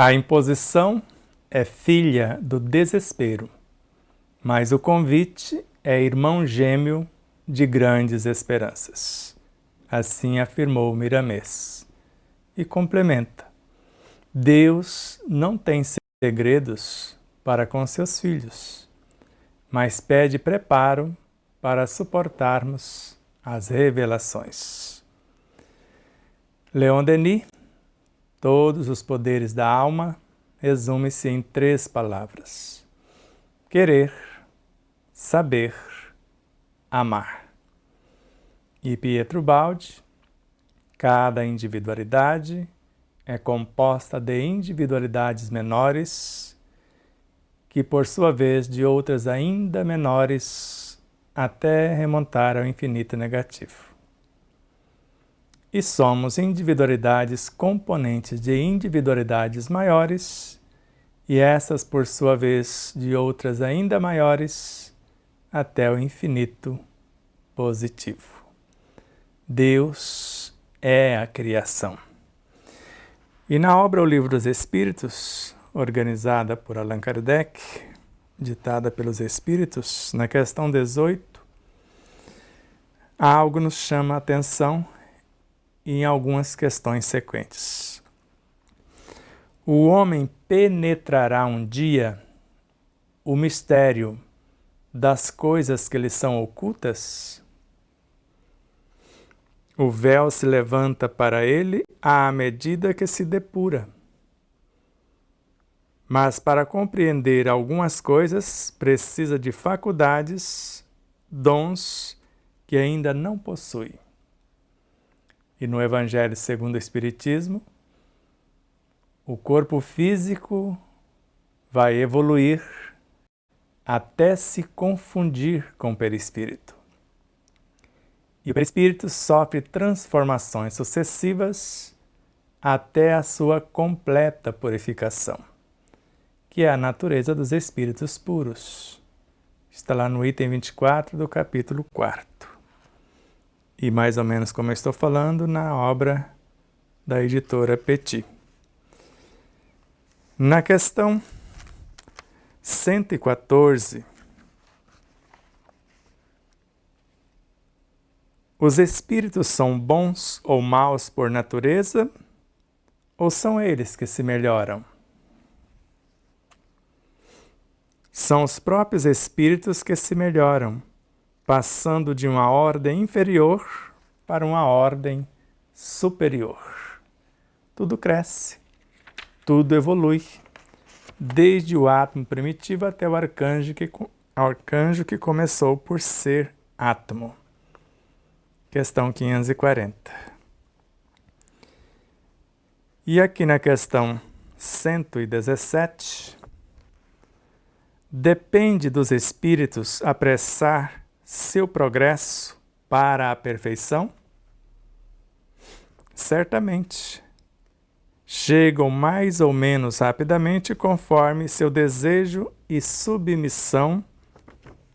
A imposição é filha do desespero, mas o convite é irmão gêmeo de grandes esperanças. Assim afirmou Miramês. E complementa: Deus não tem segredos para com seus filhos, mas pede preparo para suportarmos as revelações. Leon Denis, Todos os poderes da alma, resume-se em 3 palavras: querer, saber, amar. E Pietro Baldi, cada individualidade é composta de individualidades menores, que por sua vez de outras ainda menores, até remontar ao infinito negativo. E somos individualidades componentes de individualidades maiores, e essas, por sua vez, de outras ainda maiores, até o infinito positivo. Deus é a criação. E na obra O Livro dos Espíritos, organizada por Allan Kardec, ditada pelos Espíritos, na questão 18, algo nos chama a atenção em algumas questões sequentes. O homem penetrará um dia o mistério das coisas que lhe são ocultas? O véu se levanta para ele à medida que se depura. Mas para compreender algumas coisas, precisa de faculdades, dons que ainda não possui. E no Evangelho segundo o Espiritismo, o corpo físico vai evoluir até se confundir com o perispírito. E o perispírito sofre transformações sucessivas até a sua completa purificação, que é a natureza dos espíritos puros. Está lá no item 24 do capítulo 4. E mais ou menos como eu estou falando na obra da editora Petit. Na questão 114, os espíritos são bons ou maus por natureza, ou são eles que se melhoram? São os próprios espíritos que se melhoram, passando de uma ordem inferior para uma ordem superior. Tudo cresce, tudo evolui, desde o átomo primitivo até o arcanjo que começou por ser átomo. Questão 540. E aqui na questão 117, depende dos espíritos apressar seu progresso para a perfeição? Certamente. Chegam mais ou menos rapidamente conforme seu desejo e submissão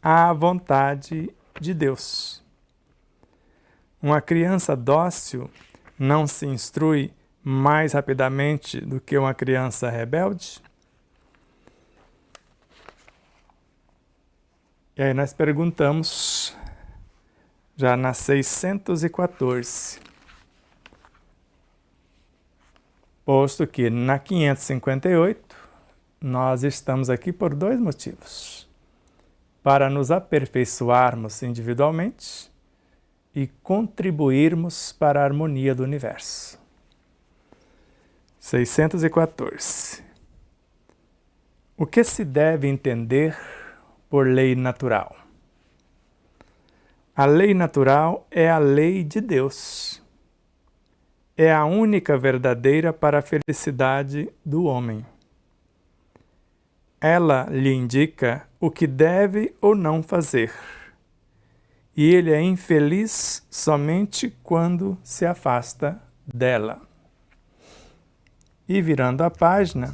à vontade de Deus. Uma criança dócil não se instrui mais rapidamente do que uma criança rebelde? E aí nós perguntamos, já na 614, posto que na 558 nós estamos aqui por 2 motivos: para nos aperfeiçoarmos individualmente e contribuirmos para a harmonia do universo. 614. O que se deve entender por lei natural? A lei natural é a lei de Deus. É a única verdadeira para a felicidade do homem. Ela lhe indica o que deve ou não fazer. E ele é infeliz somente quando se afasta dela. E virando a página,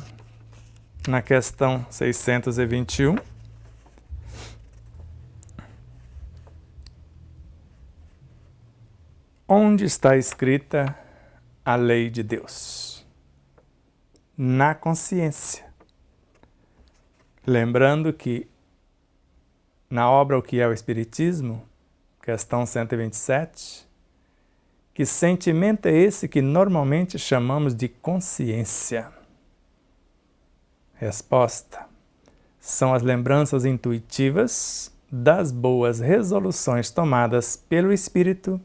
na questão 621, onde está escrita a lei de Deus? na consciência. Lembrando que na obra O que é o Espiritismo, questão 127, que sentimento é esse que normalmente chamamos de consciência? Resposta: são as lembranças intuitivas das boas resoluções tomadas pelo Espírito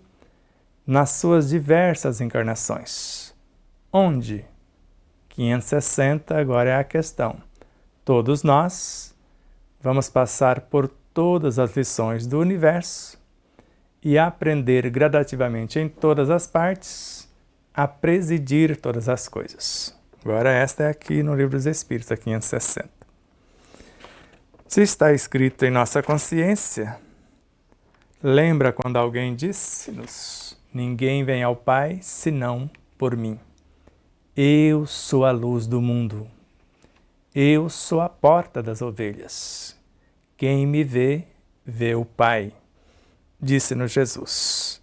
nas suas diversas encarnações. Onde? 560 agora é a questão. Todos nós vamos passar por todas as lições do universo e aprender gradativamente em todas as partes a presidir todas as coisas. Agora esta é aqui no Livro dos Espíritos, a 560. Se está escrito em nossa consciência, lembra quando alguém disse-nos: ninguém vem ao Pai senão por mim. Eu sou a luz do mundo. Eu sou a porta das ovelhas. Quem me vê, vê o Pai, disse-nos Jesus.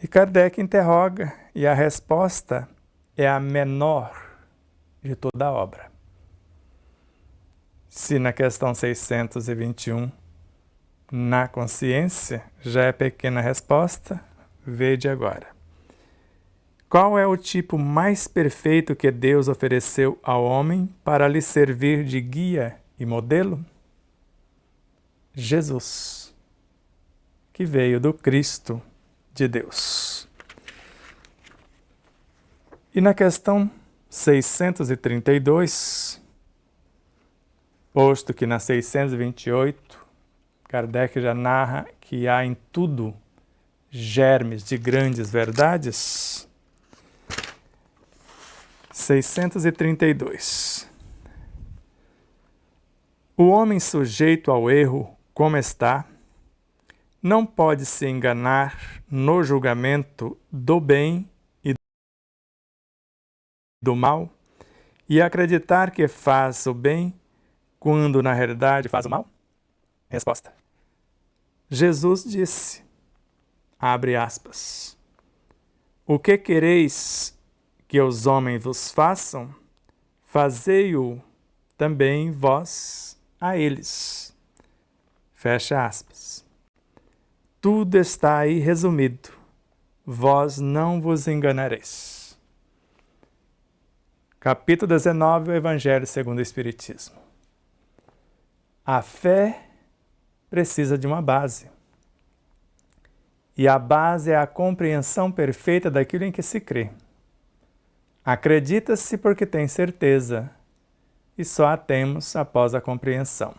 E Kardec interroga, e a resposta é a menor de toda a obra. Se na questão 621, na consciência, já é pequena resposta, vede agora. Qual é o tipo mais perfeito que Deus ofereceu ao homem para lhe servir de guia e modelo? Jesus, que veio do Cristo de Deus. E na questão 632, posto que na 628, Kardec já narra que há em tudo germes de grandes verdades. 632. O homem sujeito ao erro, como está, não pode se enganar no julgamento do bem e do mal e acreditar que faz o bem quando na realidade faz o mal? Resposta: Jesus disse, abre aspas, o que quereis que os homens vos façam, fazei-o também vós a eles. Fecha aspas. Tudo está aí resumido. Vós não vos enganareis. Capítulo 19, o Evangelho segundo o Espiritismo. A fé precisa de uma base. E a base é a compreensão perfeita daquilo em que se crê. Acredita-se porque tem certeza, e só a temos após a compreensão.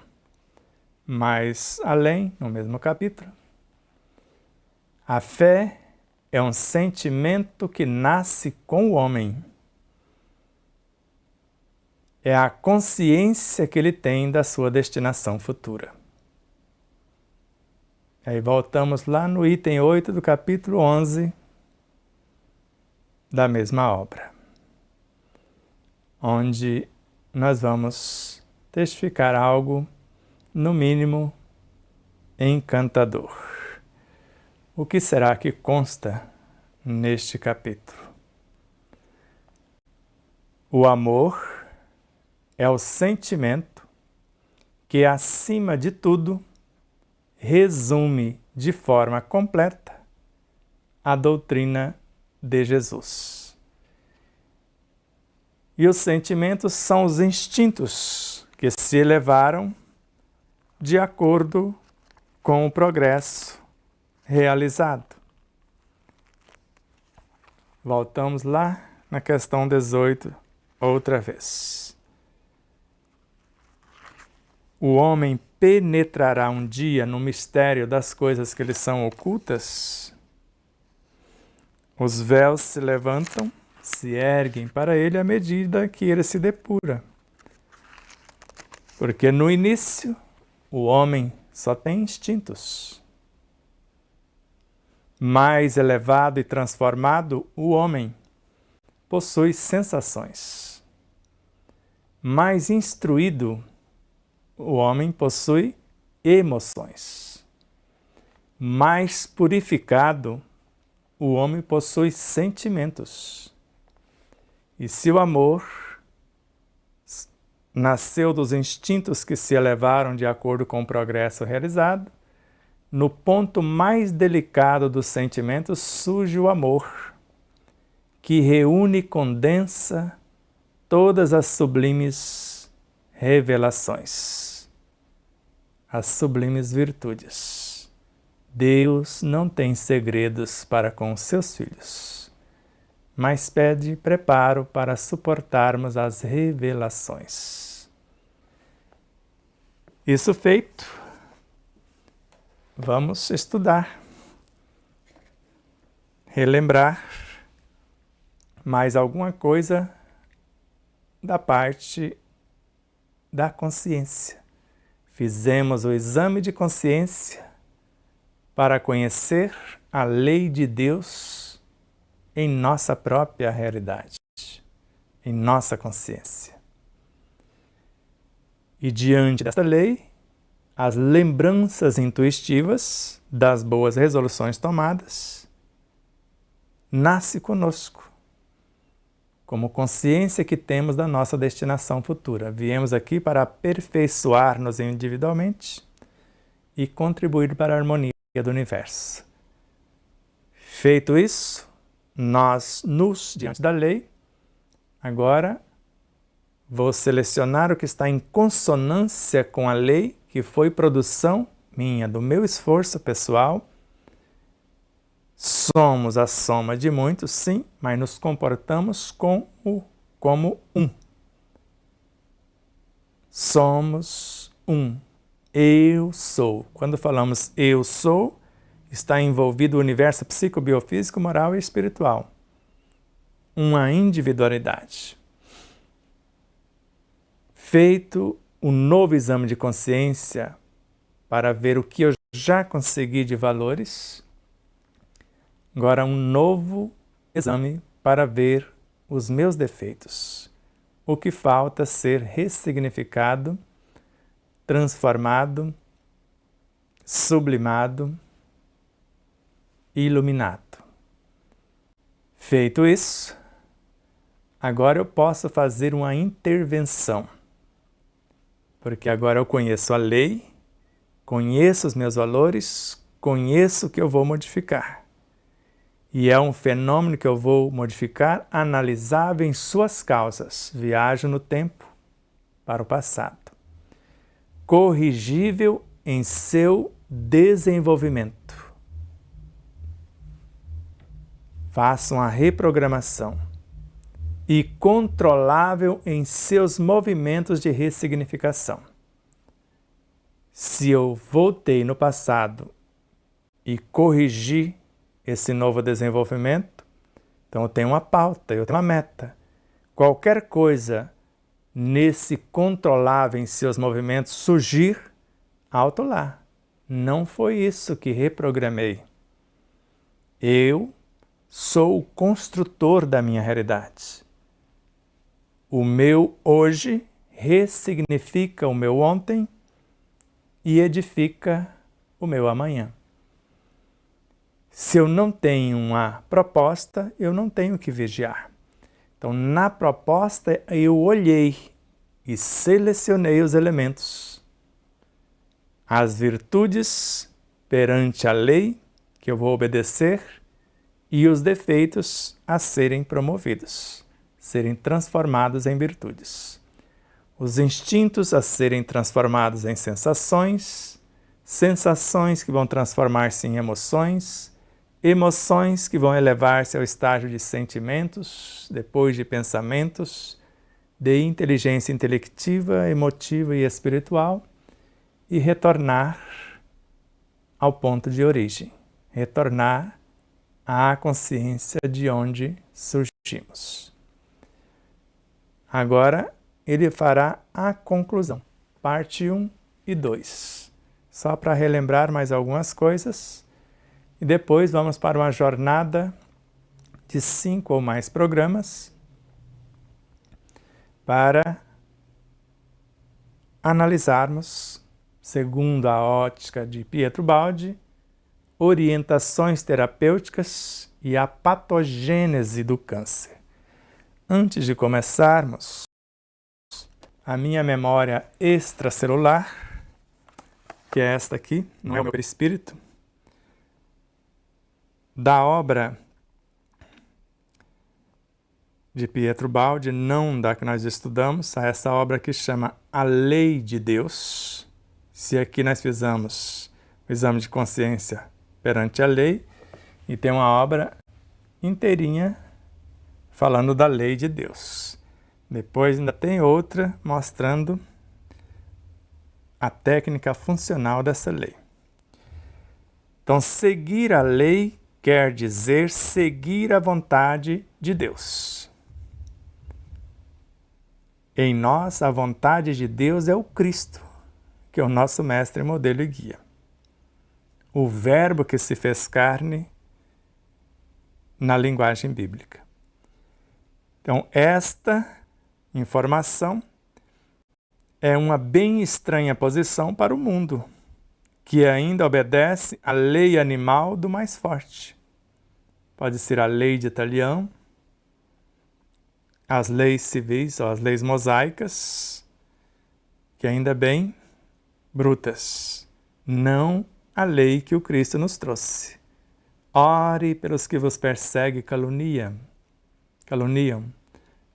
Mas, além, no mesmo capítulo, a fé é um sentimento que nasce com o homem. É a consciência que ele tem da sua destinação futura. Aí voltamos lá no item 8 do capítulo 11 da mesma obra, onde nós vamos testificar algo, no mínimo, encantador. O que será que consta neste capítulo? O amor é o sentimento que, acima de tudo, resume de forma completa a doutrina de Jesus. E os sentimentos são os instintos que se elevaram de acordo com o progresso realizado. Voltamos lá na questão 18, outra vez. O homem penetrará um dia no mistério das coisas que lhe são ocultas? Os véus se levantam, se erguem para ele à medida que ele se depura. Porque no início, o homem só tem instintos. Mais elevado e transformado, o homem possui sensações. Mais instruído, o homem possui emoções. Mais purificado, o homem possui sentimentos. E se o amor nasceu dos instintos que se elevaram de acordo com o progresso realizado. No ponto mais delicado dos sentimentos surge o amor, que reúne e condensa todas as sublimes revelações, as sublimes virtudes. Deus não tem segredos para com seus filhos, mas pede preparo para suportarmos as revelações. Isso feito, vamos estudar, relembrar mais alguma coisa da parte da consciência. Fizemos o exame de consciência para conhecer a lei de Deus em nossa própria realidade, em nossa consciência. E diante desta lei, as lembranças intuitivas das boas resoluções tomadas nasce conosco, como consciência que temos da nossa destinação futura. Viemos aqui para aperfeiçoar-nos individualmente e contribuir para a harmonia do universo. Feito isso, nós nos diante da lei, agora vou selecionar o que está em consonância com a lei, que foi produção minha, do meu esforço pessoal. Somos a soma de muitos, sim, mas nos comportamos como um. Somos um. Eu sou. Quando falamos eu sou, está envolvido o universo psicobiofísico, moral e espiritual. Uma individualidade. Feito um novo exame de consciência para ver o que eu já consegui de valores, agora um novo exame para ver os meus defeitos. O que falta ser ressignificado, transformado, sublimado, iluminado. Feito isso, agora eu posso fazer uma intervenção. Porque agora eu conheço a lei, conheço os meus valores, conheço o que eu vou modificar. E é um fenômeno que eu vou modificar analisável em suas causas. Viajo no tempo para o passado. Corrigível em seu desenvolvimento. Faço uma reprogramação. E controlável em seus movimentos de ressignificação. Se eu voltei no passado e corrigi esse novo desenvolvimento, então eu tenho uma pauta, eu tenho uma meta. Qualquer coisa nesse controlável em seus movimentos surgir, alto lá. Não foi isso que reprogramei. Eu sou o construtor da minha realidade. O meu hoje ressignifica o meu ontem e edifica o meu amanhã. Se eu não tenho uma proposta, eu não tenho que vigiar. Então, na proposta, eu olhei e selecionei os elementos. As virtudes perante a lei, que eu vou obedecer, e os defeitos a serem promovidos, serem transformados em virtudes. Os instintos a serem transformados em sensações, sensações que vão transformar-se em emoções, emoções que vão elevar-se ao estágio de sentimentos, depois de pensamentos, de inteligência intelectiva, emotiva e espiritual, e retornar ao ponto de origem, retornar à consciência de onde surgimos. Agora, ele fará a conclusão, parte 1 e 2. Só para relembrar mais algumas coisas. E depois vamos para uma jornada de 5 ou mais programas para analisarmos, segundo a ótica de Pietro Baldi, orientações terapêuticas e a patogênese do câncer. Antes de começarmos, a minha memória extracelular, que é esta aqui, não é o meu perispírito, da obra de Pietro Baldi, não da que nós estudamos, a essa obra que chama A Lei de Deus. Se aqui nós fizemos o exame de consciência perante a lei, e tem uma obra inteirinha falando da lei de Deus. Depois ainda tem outra mostrando a técnica funcional dessa lei. Então, seguir a lei quer dizer seguir a vontade de Deus. Em nós, a vontade de Deus é o Cristo, que é o nosso mestre, modelo e guia. O Verbo que se fez carne na linguagem bíblica. Então, esta informação é uma bem estranha posição para o mundo, que ainda obedece à lei animal do mais forte. Pode ser a lei de Italião, as leis civis ou as leis mosaicas, que ainda bem brutas, não a lei que o Cristo nos trouxe. Ore pelos que vos perseguem e caluniam.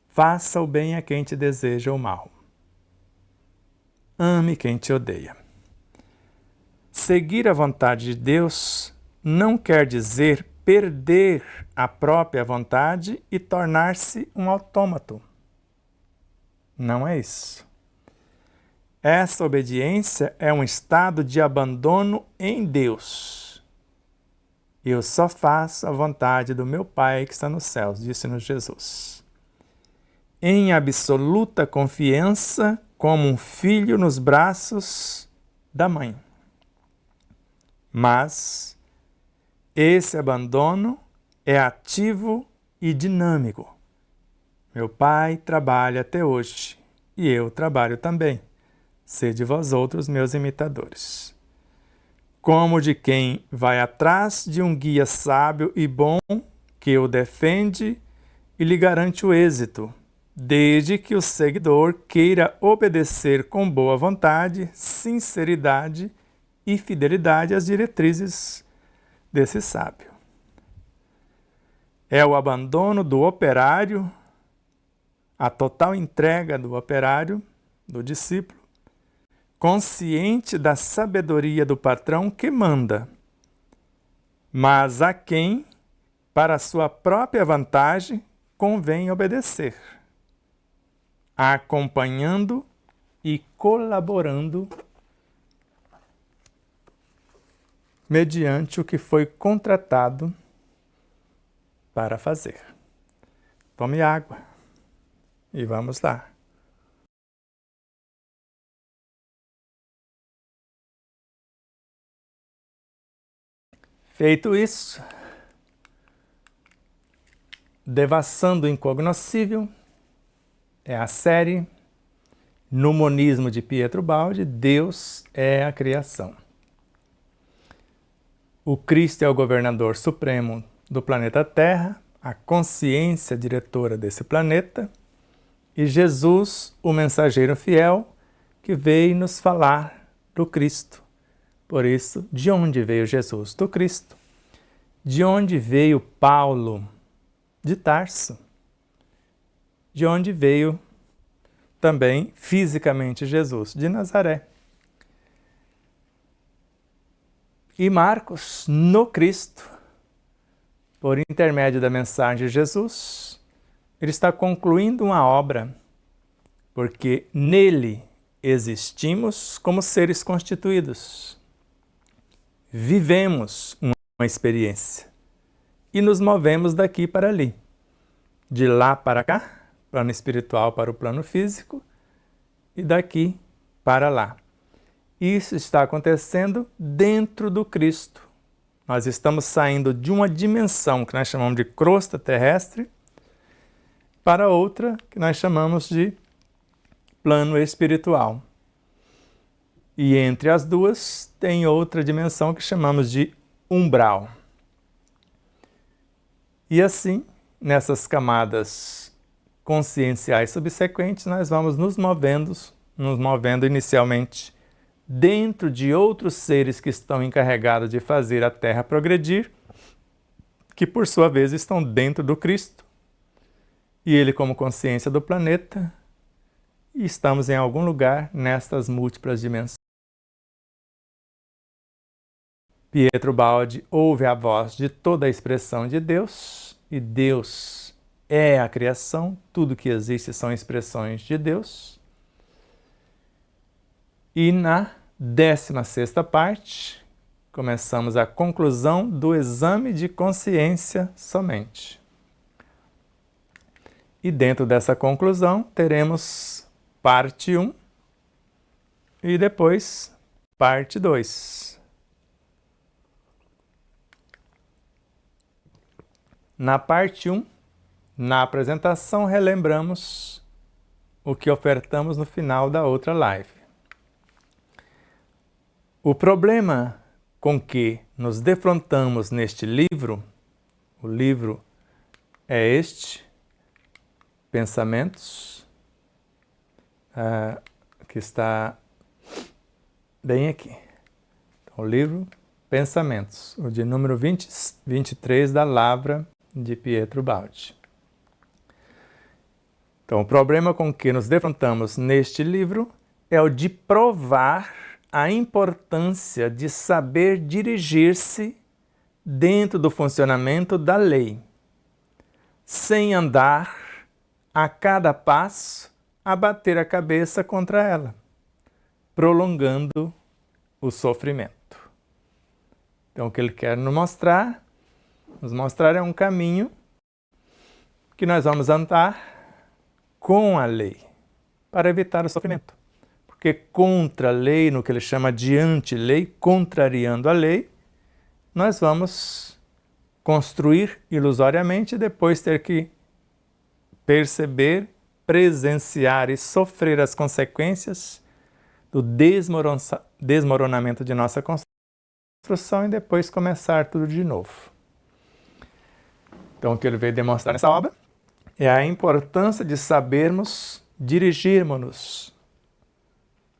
Faça o bem a quem te deseja o mal. Ame quem te odeia. Seguir a vontade de Deus não quer dizer perder a própria vontade e tornar-se um autômato. Não é isso. Essa obediência é um estado de abandono em Deus. Eu só faço a vontade do meu Pai que está nos céus, disse-nos Jesus. Em absoluta confiança, como um filho nos braços da mãe. Mas esse abandono é ativo e dinâmico. Meu Pai trabalha até hoje, e eu trabalho também. Sede vós outros meus imitadores. Como de quem vai atrás de um guia sábio e bom que o defende e lhe garante o êxito, desde que o seguidor queira obedecer com boa vontade, sinceridade e fidelidade às diretrizes desse sábio. É o abandono do operário, a total entrega do operário, do discípulo, consciente da sabedoria do patrão que manda, mas a quem, para sua própria vantagem, convém obedecer, acompanhando e colaborando mediante o que foi contratado para fazer. Tome água e vamos lá. Feito isso, Devassando o Incognoscível é a série. No monismo de Pietro Baldi, Deus é a criação. O Cristo é o governador supremo do planeta Terra, a consciência diretora desse planeta, e Jesus, o mensageiro fiel, que veio nos falar do Cristo. Por isso, de onde veio Jesus? Do Cristo. De onde veio Paulo? De Tarso. De onde veio também fisicamente Jesus? De Nazaré. E Marcos, no Cristo, por intermédio da mensagem de Jesus, ele está concluindo uma obra, porque nele existimos como seres constituídos. Vivemos uma experiência e nos movemos daqui para ali, de lá para cá, plano espiritual para o plano físico, e daqui para lá. Isso está acontecendo dentro do Cristo. Nós estamos saindo de uma dimensão que nós chamamos de crosta terrestre para outra que nós chamamos de plano espiritual. E entre as duas tem outra dimensão que chamamos de umbral. E assim, nessas camadas conscienciais subsequentes, nós vamos nos movendo inicialmente dentro de outros seres que estão encarregados de fazer a Terra progredir, que por sua vez estão dentro do Cristo, e ele como consciência do planeta, e estamos em algum lugar nestas múltiplas dimensões. Pietro Baldi ouve a voz de toda a expressão de Deus, e Deus é a criação, tudo que existe são expressões de Deus. E na 16ª parte, começamos a conclusão do exame de consciência somente. E dentro dessa conclusão teremos parte 1 e depois parte 2. Na parte 1, na apresentação, relembramos o que ofertamos no final da outra live. O problema com que nos defrontamos neste livro, o livro é este, Pensamentos, que está bem aqui. Então, o livro Pensamentos, o de número 23 da Lavra de Pietro Baldi. Então, o problema com que nos defrontamos neste livro é o de provar a importância de saber dirigir-se dentro do funcionamento da lei, sem andar a cada passo a bater a cabeça contra ela, prolongando o sofrimento. Então, o que ele quer nos mostrar é um caminho que nós vamos andar com a lei, para evitar o sofrimento. Porque contra a lei, no que ele chama de anti-lei, contrariando a lei, nós vamos construir ilusoriamente e depois ter que perceber, presenciar e sofrer as consequências do desmoronamento de nossa construção e depois começar tudo de novo. Então, o que ele veio demonstrar nessa obra é a importância de sabermos dirigirmos-nos,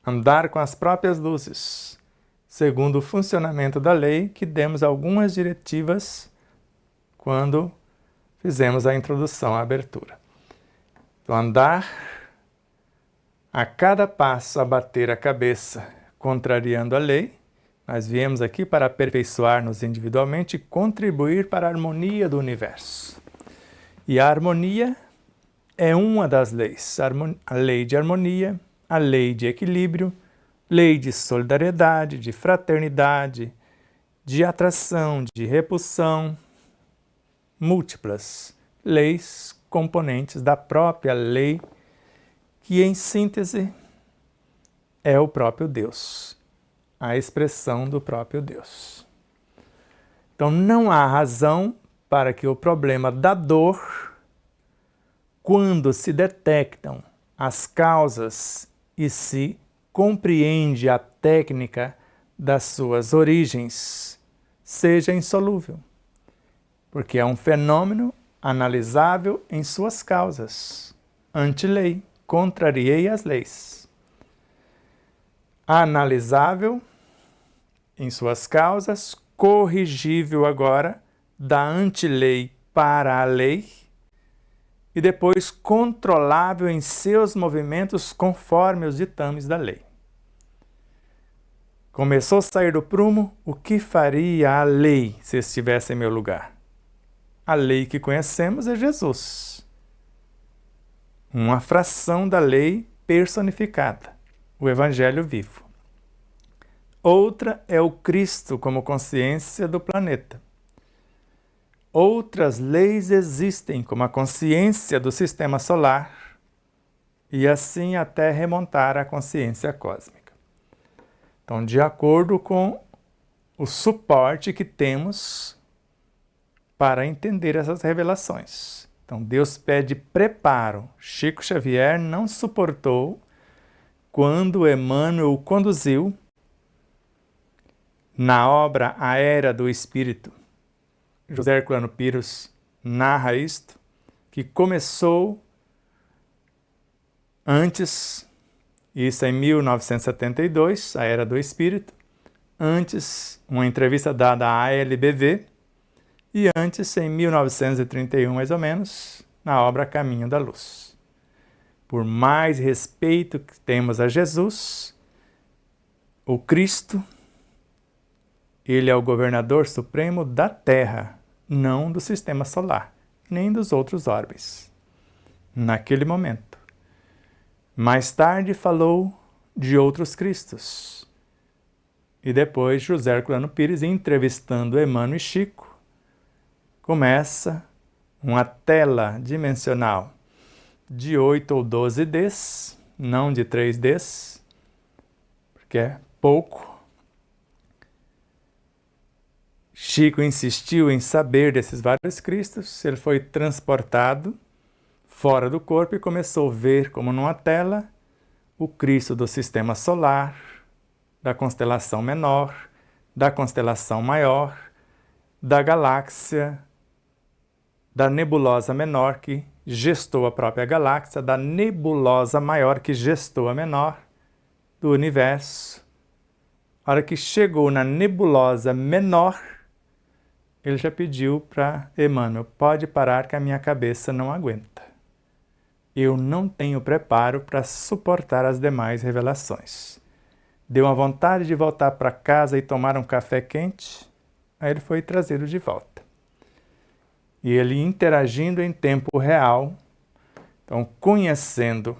andar com as próprias luzes, segundo o funcionamento da lei, que demos algumas diretivas quando fizemos a introdução, a abertura. Então, andar a cada passo a bater a cabeça, contrariando a lei. Nós viemos aqui para aperfeiçoar-nos individualmente e contribuir para a harmonia do universo. E a harmonia é uma das leis, a lei de harmonia, a lei de equilíbrio, lei de solidariedade, de fraternidade, de atração, de repulsão, múltiplas leis componentes da própria lei, que em síntese é o próprio Deus, a expressão do próprio Deus. Então não há razão para que o problema da dor, quando se detectam as causas e se compreende a técnica das suas origens, seja insolúvel, porque é um fenômeno analisável em suas causas. Anti-lei, contrariei as leis. Analisável em suas causas, corrigível agora da anti-lei para a lei, e depois controlável em seus movimentos conforme os ditames da lei. Começou a sair do prumo, o que faria a lei se estivesse em meu lugar? A lei que conhecemos é Jesus. Uma fração da lei personificada, o Evangelho vivo. Outra é o Cristo como consciência do planeta. Outras leis existem, como a consciência do sistema solar, e assim até remontar à consciência cósmica. Então, de acordo com o suporte que temos para entender essas revelações. Então, Deus pede preparo. Chico Xavier não suportou quando Emmanuel o conduziu na obra A Era do Espírito. José Herculano Pires narra isto, que começou Antes, isso em 1972, a Era do Espírito. Antes, uma entrevista dada à ALBV. E antes, em 1931, mais ou menos, na obra Caminho da Luz. Por mais respeito que temos a Jesus, o Cristo, ele é o governador supremo da Terra, não do sistema solar, nem dos outros orbes. Naquele momento. Mais tarde falou de outros Cristos. E depois José Herculano Pires, entrevistando Emmanuel e Chico, começa uma tela dimensional de 8 ou 12 Ds, não de 3 Ds, porque é pouco. Chico insistiu em saber desses vários Cristos, ele foi transportado fora do corpo e começou a ver, como numa tela, o Cristo do sistema solar, da constelação menor, da constelação maior, da galáxia, da nebulosa menor que gestou a própria galáxia, da nebulosa maior que gestou a menor, do universo. A hora que chegou na nebulosa menor, ele já pediu para Emmanuel, pode parar que a minha cabeça não aguenta. Eu não tenho preparo para suportar as demais revelações. Deu uma vontade de voltar para casa e tomar um café quente, aí ele foi trazido de volta. E ele interagindo em tempo real, então conhecendo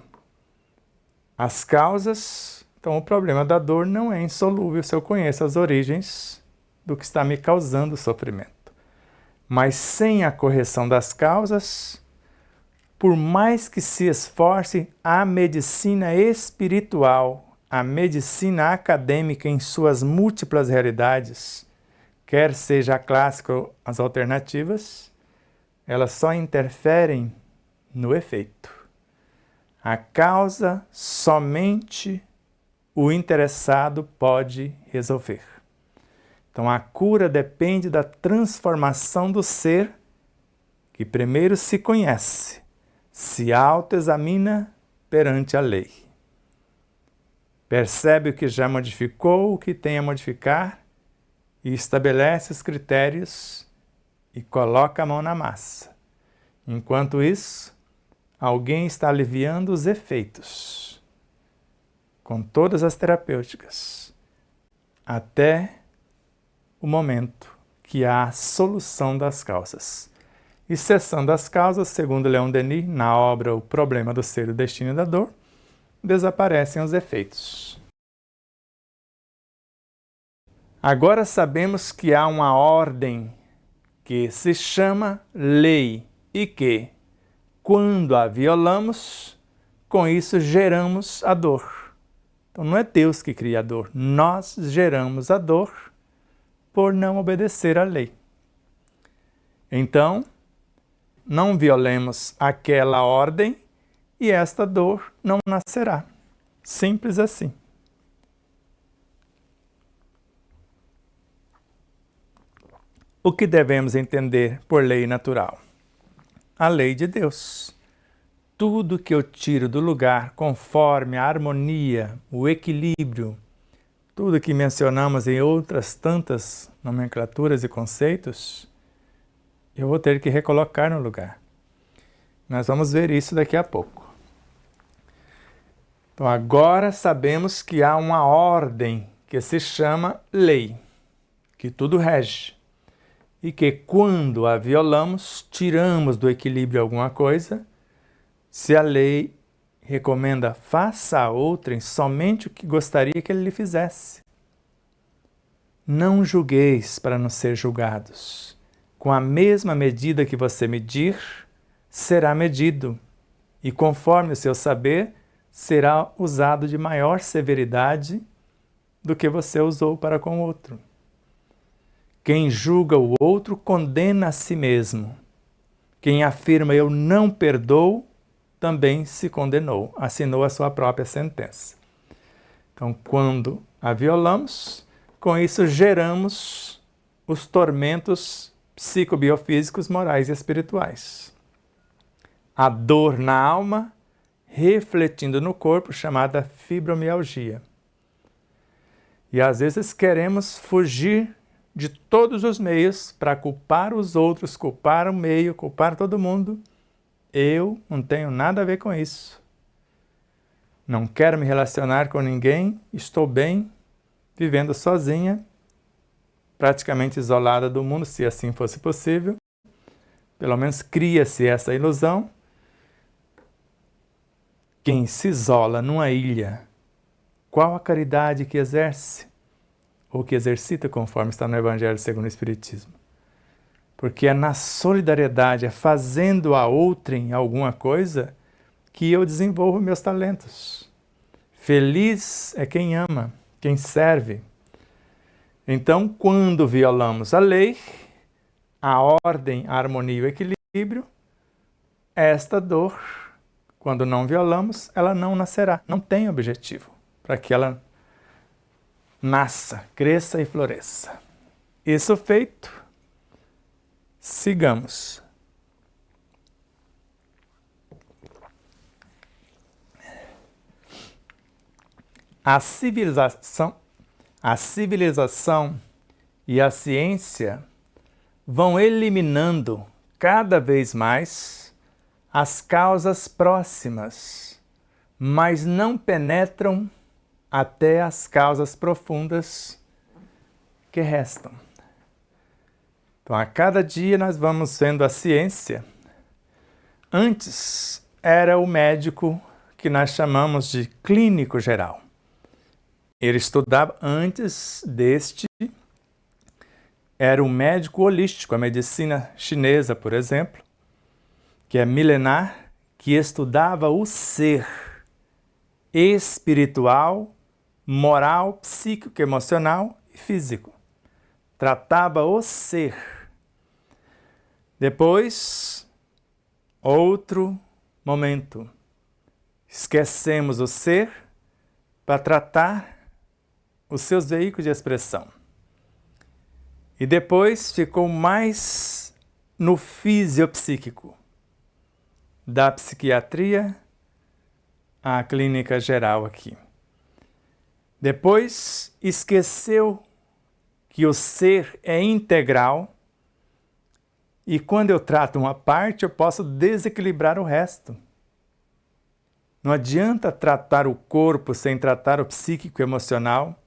as causas, então o problema da dor não é insolúvel se eu conheço as origens do que está me causando sofrimento. Mas sem a correção das causas, por mais que se esforce, a medicina espiritual, a medicina acadêmica em suas múltiplas realidades, quer seja a clássica ou as alternativas, elas só interferem no efeito. A causa somente o interessado pode resolver. Então a cura depende da transformação do ser, que primeiro se conhece, se autoexamina perante a lei. Percebe o que já modificou, o que tem a modificar, e estabelece os critérios e coloca a mão na massa. Enquanto isso, alguém está aliviando os efeitos, com todas as terapêuticas, até o momento que há a solução das causas. E cessando as causas, segundo Leon Denis, na obra O Problema do Ser e o Destino da Dor, desaparecem os efeitos. Agora sabemos que há uma ordem que se chama lei e que, quando a violamos, com isso geramos a dor. Então não é Deus que cria a dor, nós geramos a dor por não obedecer à lei. Então, não violemos aquela ordem e esta dor não nascerá. Simples assim. O que devemos entender por lei natural? A lei de Deus. Tudo que eu tiro do lugar conforme a harmonia, o equilíbrio, tudo que mencionamos em outras tantas nomenclaturas e conceitos, eu vou ter que recolocar no lugar. Nós vamos ver isso daqui a pouco. Então agora sabemos que há uma ordem que se chama lei, que tudo rege. E que quando a violamos, tiramos do equilíbrio alguma coisa. Se a lei recomenda faça a outrem somente o que gostaria que ele lhe fizesse. Não julgueis para não ser julgados. Com a mesma medida que você medir, será medido. E conforme o seu saber, será usado de maior severidade do que você usou para com o outro. Quem julga o outro condena a si mesmo. Quem afirma eu não perdoo, também se condenou, assinou a sua própria sentença. Então, quando a violamos, com isso geramos os tormentos psicobiofísicos, morais e espirituais. A dor na alma refletindo no corpo, chamada fibromialgia. E às vezes queremos fugir de todos os meios para culpar os outros, culpar o meio, culpar todo mundo. Eu não tenho nada a ver com isso. Não quero me relacionar com ninguém, estou bem, vivendo sozinha, praticamente isolada do mundo, se assim fosse possível. Pelo menos cria-se essa ilusão. Quem se isola numa ilha, qual a caridade que exerce? Ou que exercita, conforme está no Evangelho segundo o Espiritismo? Porque é na solidariedade, é fazendo a outrem alguma coisa, que eu desenvolvo meus talentos. Feliz é quem ama, quem serve. Então, quando violamos a lei, a ordem, a harmonia e o equilíbrio, esta dor, quando não violamos, ela não nascerá, não tem objetivo para que ela nasça, cresça e floresça. Isso feito, sigamos. A civilização e a ciência vão eliminando cada vez mais as causas próximas, mas não penetram até as causas profundas que restam. Então, a cada dia nós vamos vendo a ciência. Antes era o médico que nós chamamos de clínico geral. Ele estudava, antes deste, era o médico holístico, a medicina chinesa, por exemplo, que é milenar, que estudava o ser espiritual, moral, psíquico, emocional e físico. Tratava o ser. Depois, outro momento. Esquecemos o ser para tratar os seus veículos de expressão. E depois ficou mais no fisiopsíquico, da psiquiatria à clínica geral aqui. Depois esqueceu que o ser é integral e quando eu trato uma parte eu posso desequilibrar o resto. Não adianta tratar o corpo sem tratar o psíquico e emocional,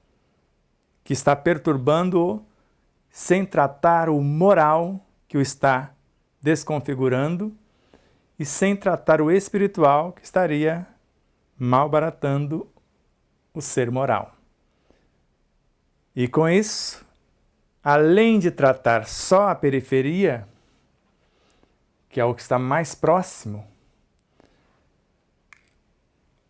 que está perturbando-o, sem tratar o moral, que o está desconfigurando, e sem tratar o espiritual, que estaria malbaratando o ser moral. E com isso, além de tratar só a periferia, que é o que está mais próximo,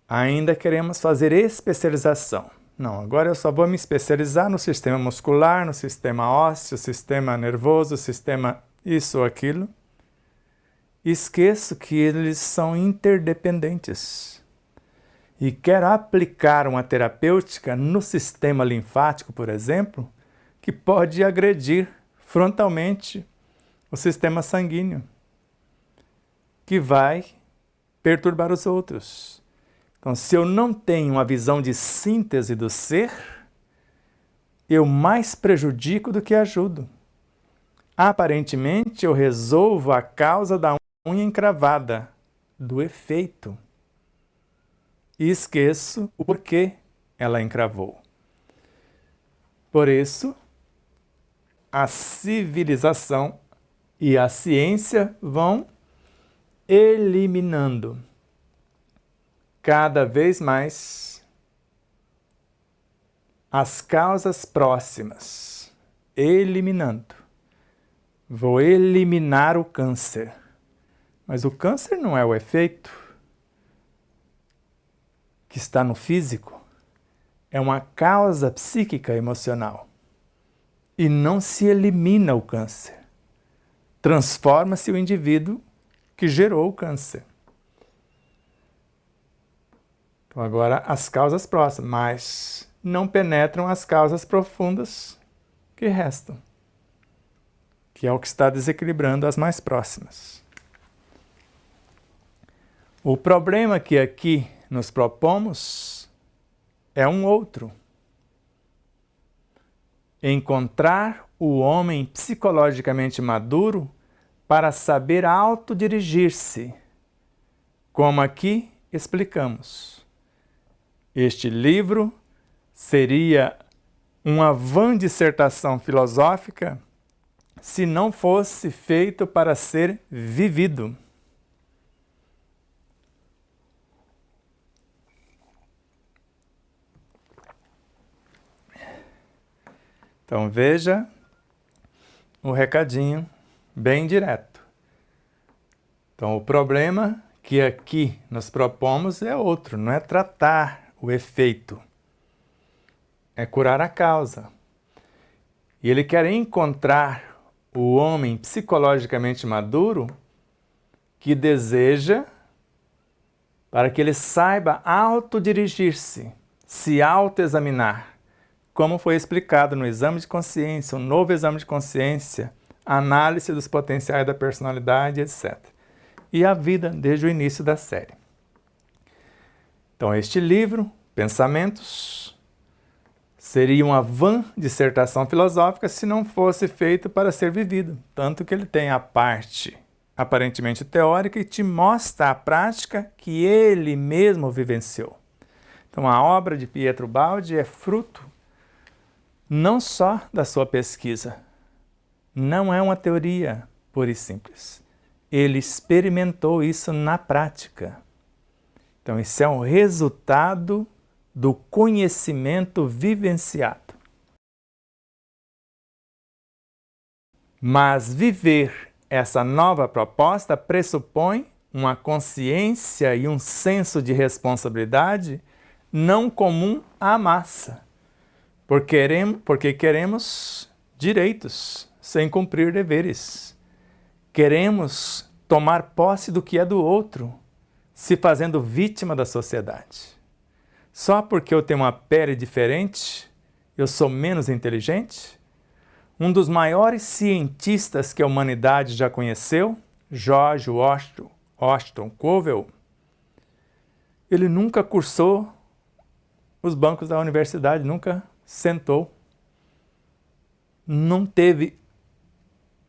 ainda queremos fazer especialização. Não, agora eu só vou me especializar no sistema muscular, no sistema ósseo, sistema nervoso, sistema isso ou aquilo. Esqueço que eles são interdependentes. E quero aplicar uma terapêutica no sistema linfático, por exemplo, que pode agredir frontalmente o sistema sanguíneo, que vai perturbar os outros. Então, se eu não tenho uma visão de síntese do ser, eu mais prejudico do que ajudo. Aparentemente, eu resolvo a causa da unha encravada, do efeito. E esqueço o porquê ela encravou. Por isso, a civilização e a ciência vão eliminando cada vez mais as causas próximas, eliminando. Vou eliminar o câncer. Mas o câncer não é o efeito que está no físico, é uma causa psíquica emocional. E não se elimina o câncer. Transforma-se o indivíduo que gerou o câncer. Então, agora, as causas próximas, mas não penetram as causas profundas que restam, que é o que está desequilibrando as mais próximas. O problema que aqui nos propomos é um outro. Encontrar o homem psicologicamente maduro para saber autodirigir-se, como aqui explicamos. Este livro seria uma vã dissertação filosófica se não fosse feito para ser vivido. Então veja o recadinho bem direto. Então o problema que aqui nos propomos é outro, não é tratar o efeito, é curar a causa. E ele quer encontrar o homem psicologicamente maduro que deseja para que ele saiba autodirigir-se, se autoexaminar, como foi explicado no exame de consciência, o novo exame de consciência, análise dos potenciais da personalidade, etc. E a vida desde o início da série. Então este livro, Pensamentos, seria uma vã dissertação filosófica se não fosse feito para ser vivido. Tanto que ele tem a parte aparentemente teórica e te mostra a prática que ele mesmo vivenciou. Então a obra de Pietro Baldi é fruto não só da sua pesquisa, não é uma teoria pura e simples. Ele experimentou isso na prática. Então, isso é um resultado do conhecimento vivenciado. Mas viver essa nova proposta pressupõe uma consciência e um senso de responsabilidade não comum à massa. Porque queremos direitos sem cumprir deveres. Queremos tomar posse do que é do outro, se fazendo vítima da sociedade. Só porque eu tenho uma pele diferente, eu sou menos inteligente? Um dos maiores cientistas que a humanidade já conheceu, George Washington Covell, ele nunca cursou os bancos da universidade, nunca sentou, não teve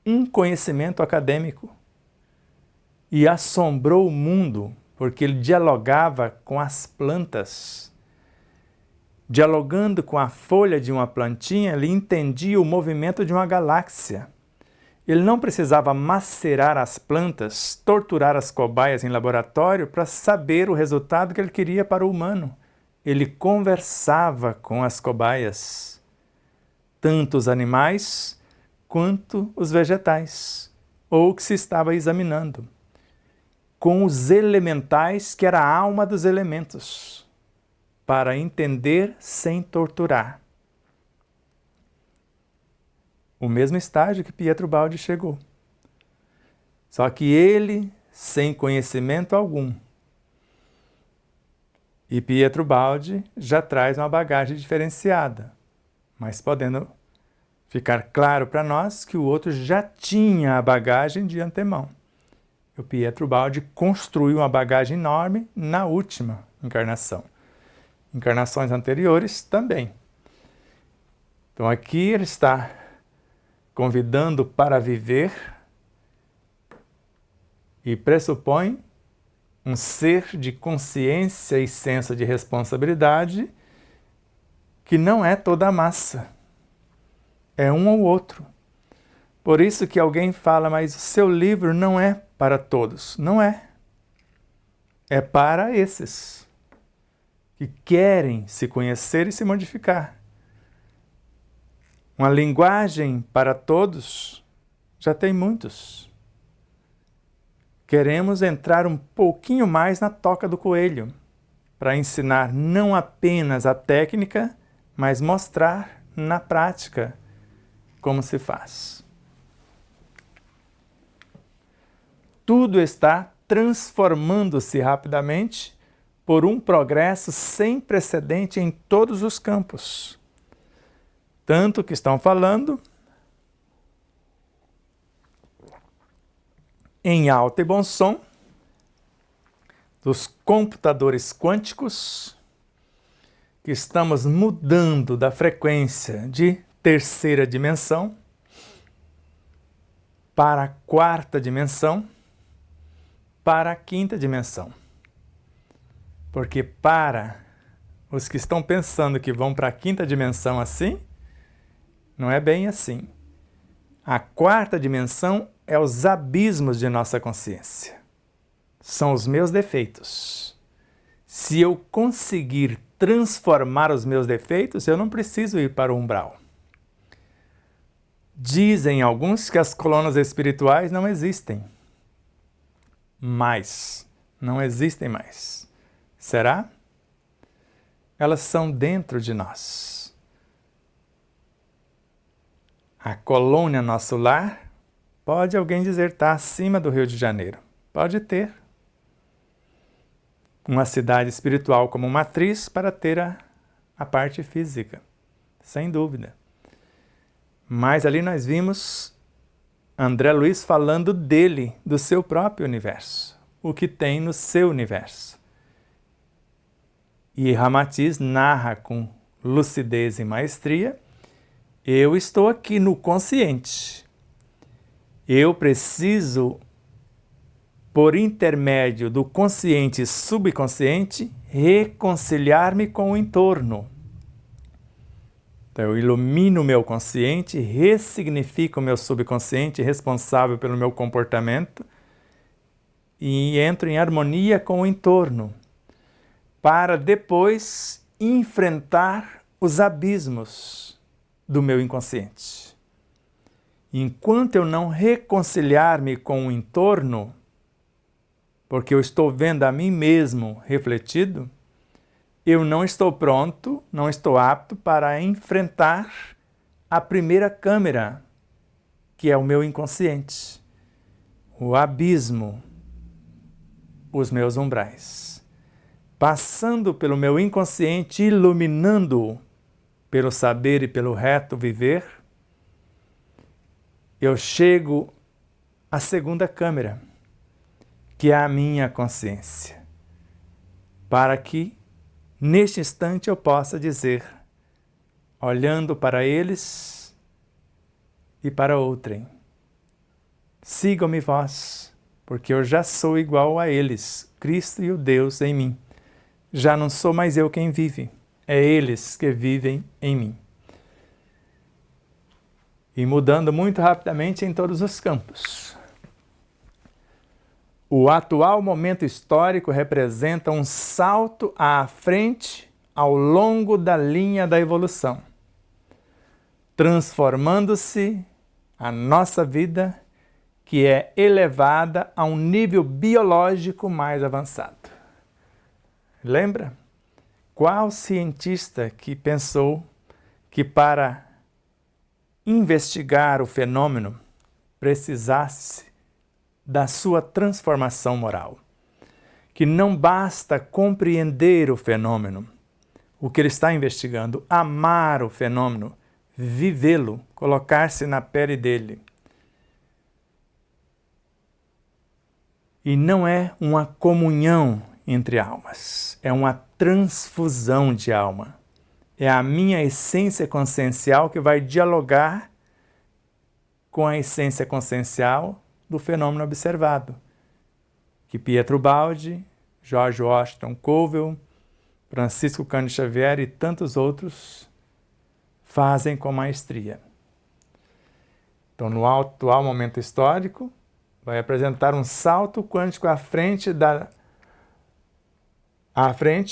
um conhecimento acadêmico e assombrou o mundo porque ele dialogava com as plantas. Dialogando com a folha de uma plantinha, ele entendia o movimento de uma galáxia. Ele não precisava macerar as plantas, torturar as cobaias em laboratório para saber o resultado que ele queria para o humano. Ele conversava com as cobaias, tanto os animais quanto os vegetais, ou que se estava examinando, com os elementais, que era a alma dos elementos, para entender sem torturar. O mesmo estágio que Pietro Baldi chegou. Só que ele, sem conhecimento algum, e Pietro Baldi já traz uma bagagem diferenciada, mas podendo ficar claro para nós que o outro já tinha a bagagem de antemão. O Pietro Baldi construiu uma bagagem enorme na última encarnação. Encarnações anteriores também. Então aqui ele está convidando para viver e pressupõe um ser de consciência e senso de responsabilidade que não é toda a massa, é um ou outro. Por isso que alguém fala, mas o seu livro não é para todos. Não é. É para esses que querem se conhecer e se modificar. Uma linguagem para todos já tem muitos. Queremos entrar um pouquinho mais na toca do coelho, para ensinar não apenas a técnica, mas mostrar na prática como se faz. Tudo está transformando-se rapidamente por um progresso sem precedente em todos os campos. Tanto que estão falando em alto e bom som dos computadores quânticos, que estamos mudando da frequência de terceira dimensão para a quarta dimensão, para a quinta dimensão. Porque para os que estão pensando que vão para a quinta dimensão assim, não é bem assim. A quarta dimensão é os abismos de nossa consciência. São os meus defeitos. Se eu conseguir transformar os meus defeitos, eu não preciso ir para o umbral. Dizem alguns que as colunas espirituais não existem. Mais. Não existem mais. Será? Elas são dentro de nós. A colônia Nosso Lar, pode alguém dizer, está acima do Rio de Janeiro. Pode ter. Uma cidade espiritual como matriz para ter a parte física. Sem dúvida. Mas ali nós vimos André Luiz falando dele, do seu próprio universo. O que tem no seu universo. E Ramatiz narra com lucidez e maestria: eu estou aqui no consciente. Eu preciso, por intermédio do consciente e subconsciente, reconciliar-me com o entorno. Então, eu ilumino o meu consciente, ressignifico o meu subconsciente, responsável pelo meu comportamento, e entro em harmonia com o entorno, para depois enfrentar os abismos do meu inconsciente. Enquanto eu não reconciliar-me com o entorno, porque eu estou vendo a mim mesmo refletido, eu não estou pronto, não estou apto para enfrentar a primeira câmera, que é o meu inconsciente, o abismo, os meus umbrais. Passando pelo meu inconsciente, iluminando-o pelo saber e pelo reto viver, eu chego à segunda câmera, que é a minha consciência, para que neste instante eu possa dizer, olhando para eles e para outrem: sigam-me vós, porque eu já sou igual a eles, Cristo e o Deus em mim. Já não sou mais eu quem vive, é eles que vivem em mim. E mudando muito rapidamente em todos os campos. O atual momento histórico representa um salto à frente ao longo da linha da evolução, transformando-se a nossa vida, que é elevada a um nível biológico mais avançado. Lembra? Qual cientista que pensou que para investigar o fenômeno precisasse da sua transformação moral? Que não basta compreender o fenômeno, o que ele está investigando, amar o fenômeno, vivê-lo, colocar-se na pele dele. E não é uma comunhão entre almas, é uma transfusão de alma. É a minha essência consciencial que vai dialogar com a essência consciencial do fenômeno observado, que Pietro Baldi, George Washington Colville, Francisco Cândido Xavier e tantos outros fazem com maestria. Então, no atual momento histórico, vai apresentar um salto quântico à frente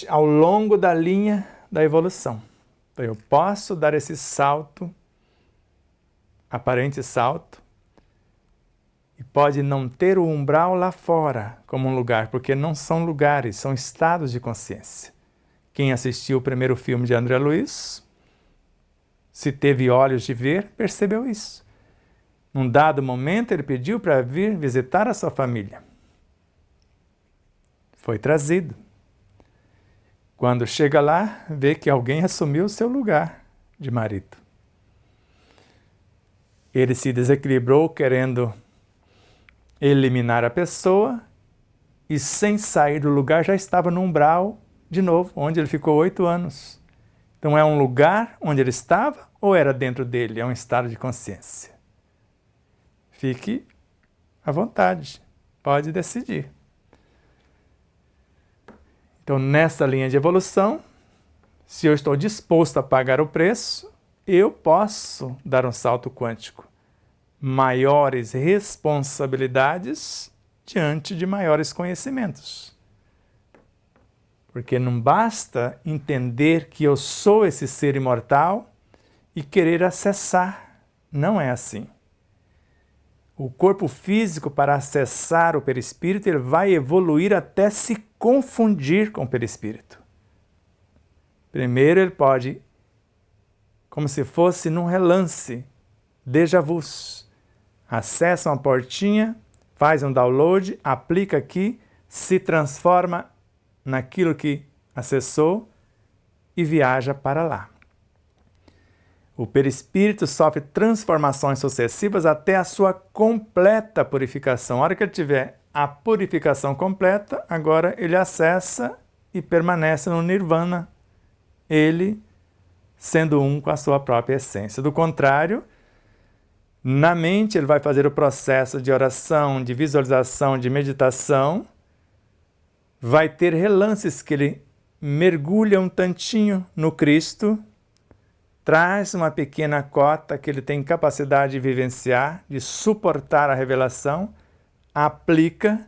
ao longo da linha da evolução. Então, eu posso dar esse salto, aparente salto, e pode não ter o umbral lá fora como um lugar, porque não são lugares, são estados de consciência. Quem assistiu o primeiro filme de André Luiz, se teve olhos de ver, percebeu isso. Num dado momento, ele pediu para vir visitar a sua família. Foi trazido. Quando chega lá, vê que alguém assumiu o seu lugar de marido. Ele se desequilibrou querendo eliminar a pessoa e sem sair do lugar já estava no umbral de novo, onde ele ficou 8 anos. Então é um lugar onde ele estava ou era dentro dele? É um estado de consciência. Fique à vontade, pode decidir. Então, nessa linha de evolução, se eu estou disposto a pagar o preço, eu posso dar um salto quântico. Maiores responsabilidades diante de maiores conhecimentos. Porque não basta entender que eu sou esse ser imortal e querer acessar. Não é assim. O corpo físico, para acessar o perispírito, ele vai evoluir até se confundir com o perispírito. Primeiro ele pode, como se fosse num relance, déjà vu. Acessa uma portinha, faz um download, aplica aqui, se transforma naquilo que acessou e viaja para lá. O perispírito sofre transformações sucessivas até a sua completa purificação. A hora que ele tiver a purificação completa, agora ele acessa e permanece no nirvana, ele sendo um com a sua própria essência. Do contrário, na mente ele vai fazer o processo de oração, de visualização, de meditação, vai ter relances que ele mergulha um tantinho no Cristo, traz uma pequena cota que ele tem capacidade de vivenciar, de suportar a revelação, aplica,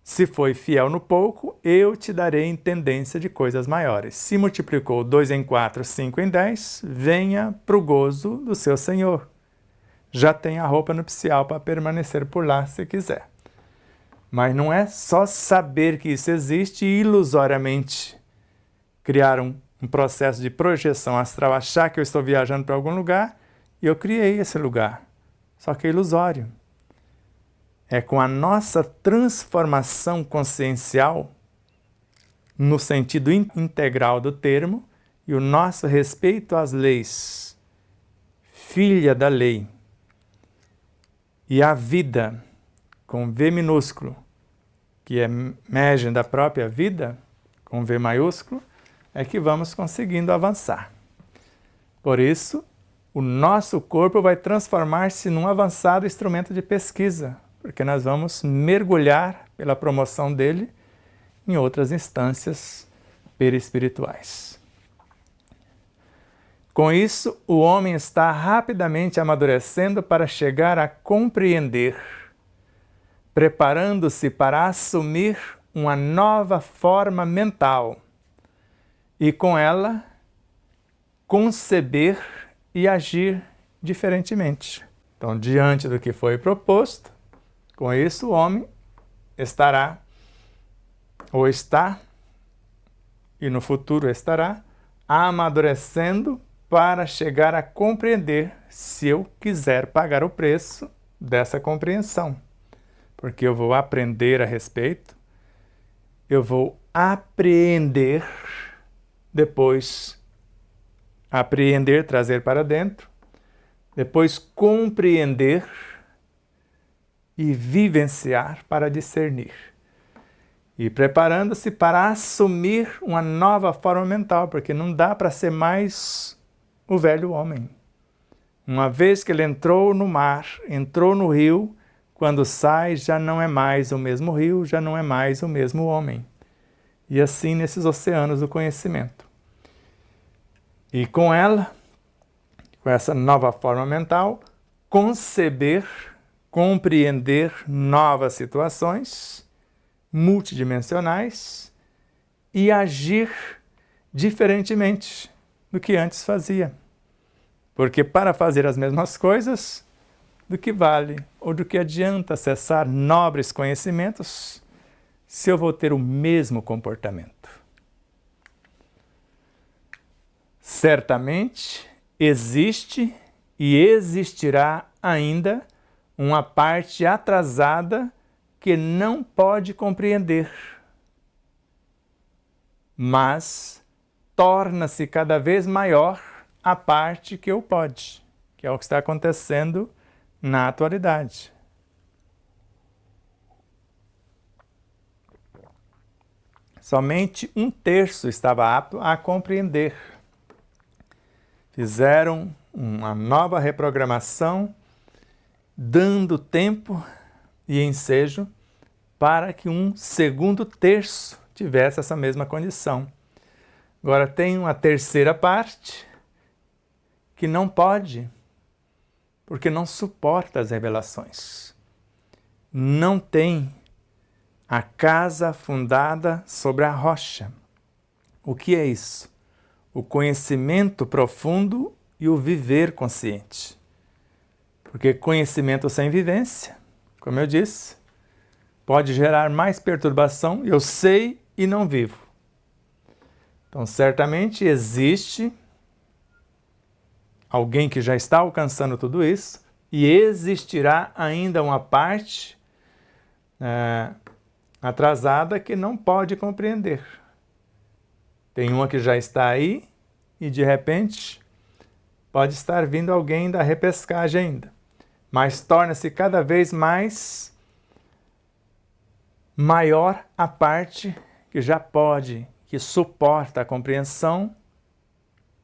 se foi fiel no pouco, eu te darei intendência de coisas maiores. Se multiplicou 2 em 4, 5 em 10, venha para o gozo do seu Senhor. Já tem a roupa nupcial para permanecer por lá se quiser. Mas não é só saber que isso existe e ilusoriamente criar um processo de projeção astral, achar que eu estou viajando para algum lugar e eu criei esse lugar. Só que é ilusório. É com a nossa transformação consciencial, no sentido integral do termo, e o nosso respeito às leis, filha da lei, e a vida, com V minúsculo, que é imagem da própria vida, com V maiúsculo, é que vamos conseguindo avançar. Por isso, o nosso corpo vai transformar-se num avançado instrumento de pesquisa, porque nós vamos mergulhar pela promoção dele em outras instâncias perispirituais. Com isso, o homem está rapidamente amadurecendo para chegar a compreender, preparando-se para assumir uma nova forma mental e, com ela, conceber e agir diferentemente. Então, diante do que foi proposto, com isso o homem estará, ou está, e no futuro estará, amadurecendo para chegar a compreender, se eu quiser pagar o preço dessa compreensão. Porque eu vou aprender a respeito, eu vou apreender, depois apreender, trazer para dentro, depois compreender e vivenciar para discernir. E preparando-se para assumir uma nova forma mental, porque não dá para ser mais o velho homem. Uma vez que ele entrou no mar, entrou no rio, quando sai já não é mais o mesmo rio, já não é mais o mesmo homem. E assim nesses oceanos do conhecimento. E com ela, com essa nova forma mental, conceber, compreender novas situações multidimensionais e agir diferentemente do que antes fazia. Porque para fazer as mesmas coisas, do que vale ou do que adianta acessar nobres conhecimentos se eu vou ter o mesmo comportamento? Certamente existe e existirá ainda uma parte atrasada que não pode compreender, mas torna-se cada vez maior a parte que o pode, que é o que está acontecendo na atualidade. somente 1/3 estava apto a compreender. Fizeram uma nova reprogramação, dando tempo e ensejo para que 1/2 tivesse essa mesma condição. Agora tem uma terceira parte que não pode, porque não suporta as revelações. Não tem a casa fundada sobre a rocha. O que é isso? O conhecimento profundo e o viver consciente. Porque conhecimento sem vivência, como eu disse, pode gerar mais perturbação. Eu sei e não vivo. Então, certamente existe alguém que já está alcançando tudo isso e existirá ainda uma parte atrasada que não pode compreender. Tem uma que já está aí e, de repente, pode estar vindo alguém da repescagem ainda. Mas torna-se cada vez mais maior a parte que já pode, que suporta a compreensão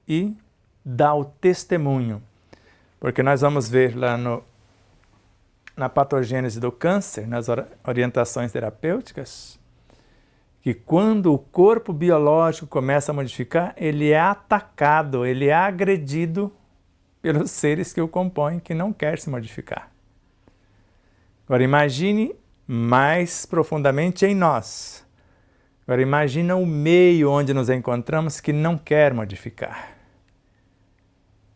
e dá o testemunho. Porque nós vamos ver lá na patogênese do câncer, nas orientações terapêuticas, que quando o corpo biológico começa a modificar, ele é atacado, ele é agredido pelos seres que o compõem, que não quer se modificar. Agora imagine mais profundamente em nós. Agora imagina o meio onde nos encontramos que não quer modificar,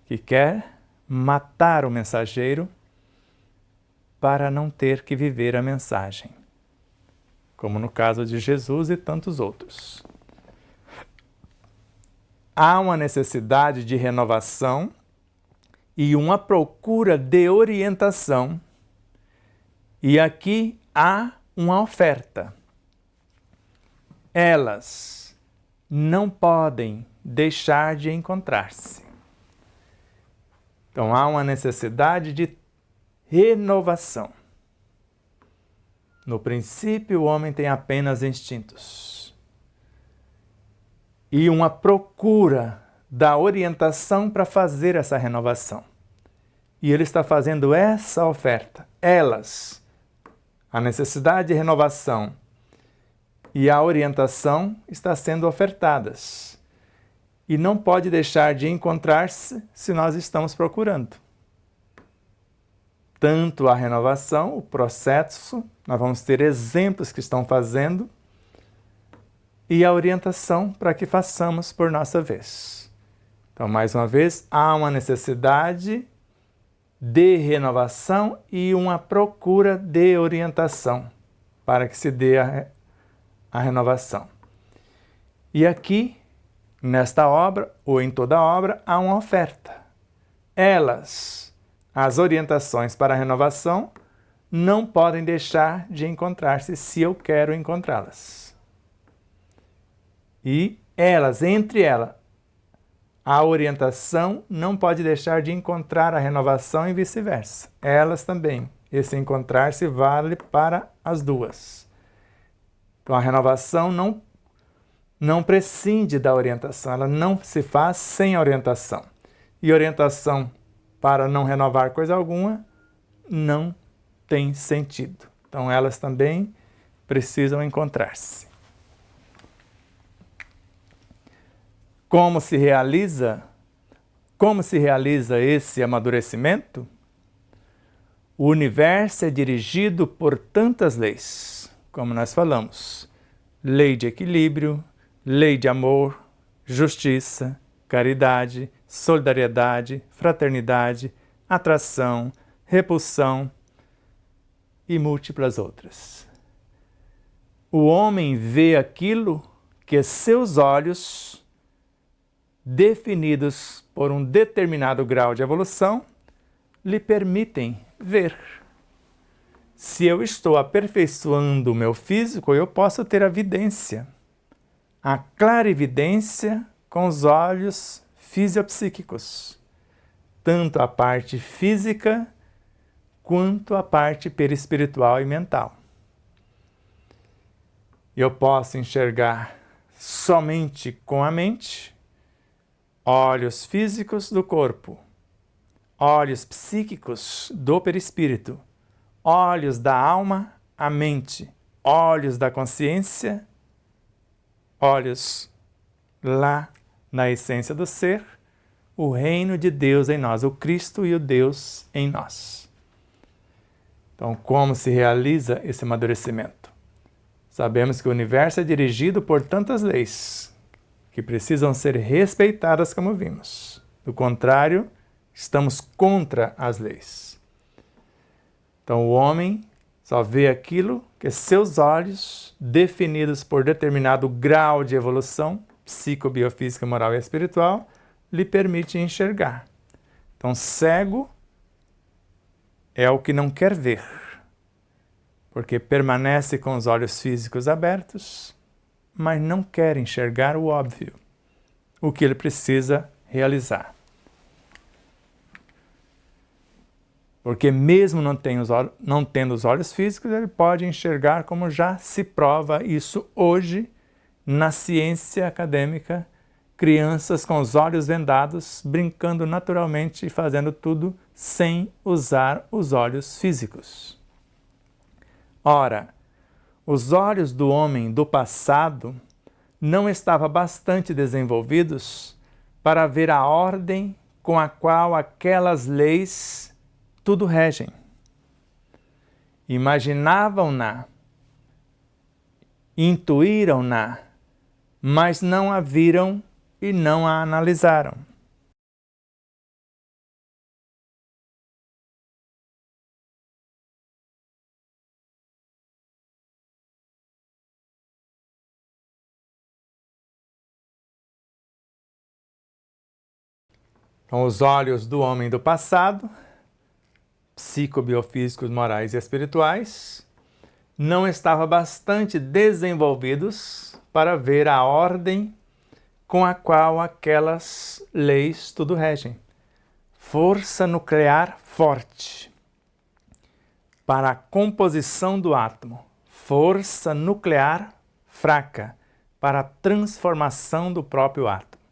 que quer matar o mensageiro para não ter que viver a mensagem, como no caso de Jesus e tantos outros. Há uma necessidade de renovação e uma procura de orientação, e aqui há uma oferta. Elas não podem deixar de encontrar-se. Então há uma necessidade de renovação. No princípio, o homem tem apenas instintos. E uma procura da orientação para fazer essa renovação. E ele está fazendo essa oferta. Elas, a necessidade de renovação e a orientação está sendo ofertadas. E não pode deixar de encontrar-se se nós estamos procurando. Tanto a renovação, o processo, nós vamos ter exemplos que estão fazendo, e a orientação para que façamos por nossa vez. Então, mais uma vez, há uma necessidade de renovação e uma procura de orientação para que se dê a renovação. E aqui, nesta obra, ou em toda obra, há uma oferta. Elas, as orientações para a renovação, não podem deixar de encontrar-se se eu quero encontrá-las. E elas, entre elas, a orientação não pode deixar de encontrar a renovação e vice-versa. Elas também. Esse encontrar-se vale para as duas. Então a renovação não prescinde da orientação, ela não se faz sem orientação. E orientação para não renovar coisa alguma não tem sentido. Então elas também precisam encontrar-se. Como se realiza esse amadurecimento? O universo é dirigido por tantas leis, como nós falamos. Lei de equilíbrio, lei de amor, justiça, caridade, solidariedade, fraternidade, atração, repulsão e múltiplas outras. O homem vê aquilo que seus olhos, definidos por um determinado grau de evolução, lhe permitem ver. Se eu estou aperfeiçoando o meu físico, eu posso ter a vidência, a clarividência com os olhos fisiopsíquicos, tanto a parte física quanto a parte perispiritual e mental. Eu posso enxergar somente com a mente, olhos físicos do corpo, olhos psíquicos do perispírito, olhos da alma, a mente, olhos da consciência, olhos lá na essência do ser, o reino de Deus em nós, o Cristo e o Deus em nós. Então, como se realiza esse amadurecimento? Sabemos que o universo é dirigido por tantas leis que precisam ser respeitadas, como vimos. Do contrário, estamos contra as leis. Então, o homem só vê aquilo que seus olhos, definidos por determinado grau de evolução psicobiofísica, moral e espiritual, lhe permite enxergar. Então, cego é o que não quer ver, porque permanece com os olhos físicos abertos, mas não quer enxergar o óbvio, o que ele precisa realizar. Porque mesmo não tendo os olhos físicos, ele pode enxergar, como já se prova isso hoje na ciência acadêmica, crianças com os olhos vendados, brincando naturalmente e fazendo tudo sem usar os olhos físicos. Ora, os olhos do homem do passado não estavam bastante desenvolvidos para ver a ordem com a qual aquelas leis tudo regem. Imaginavam-na, intuíram-na, mas não a viram e não a analisaram. Então, os olhos do homem do passado, psicobiofísicos, morais e espirituais, não estavam bastante desenvolvidos para ver a ordem com a qual aquelas leis tudo regem. Força nuclear forte para a composição do átomo. Força nuclear fraca para a transformação do próprio átomo.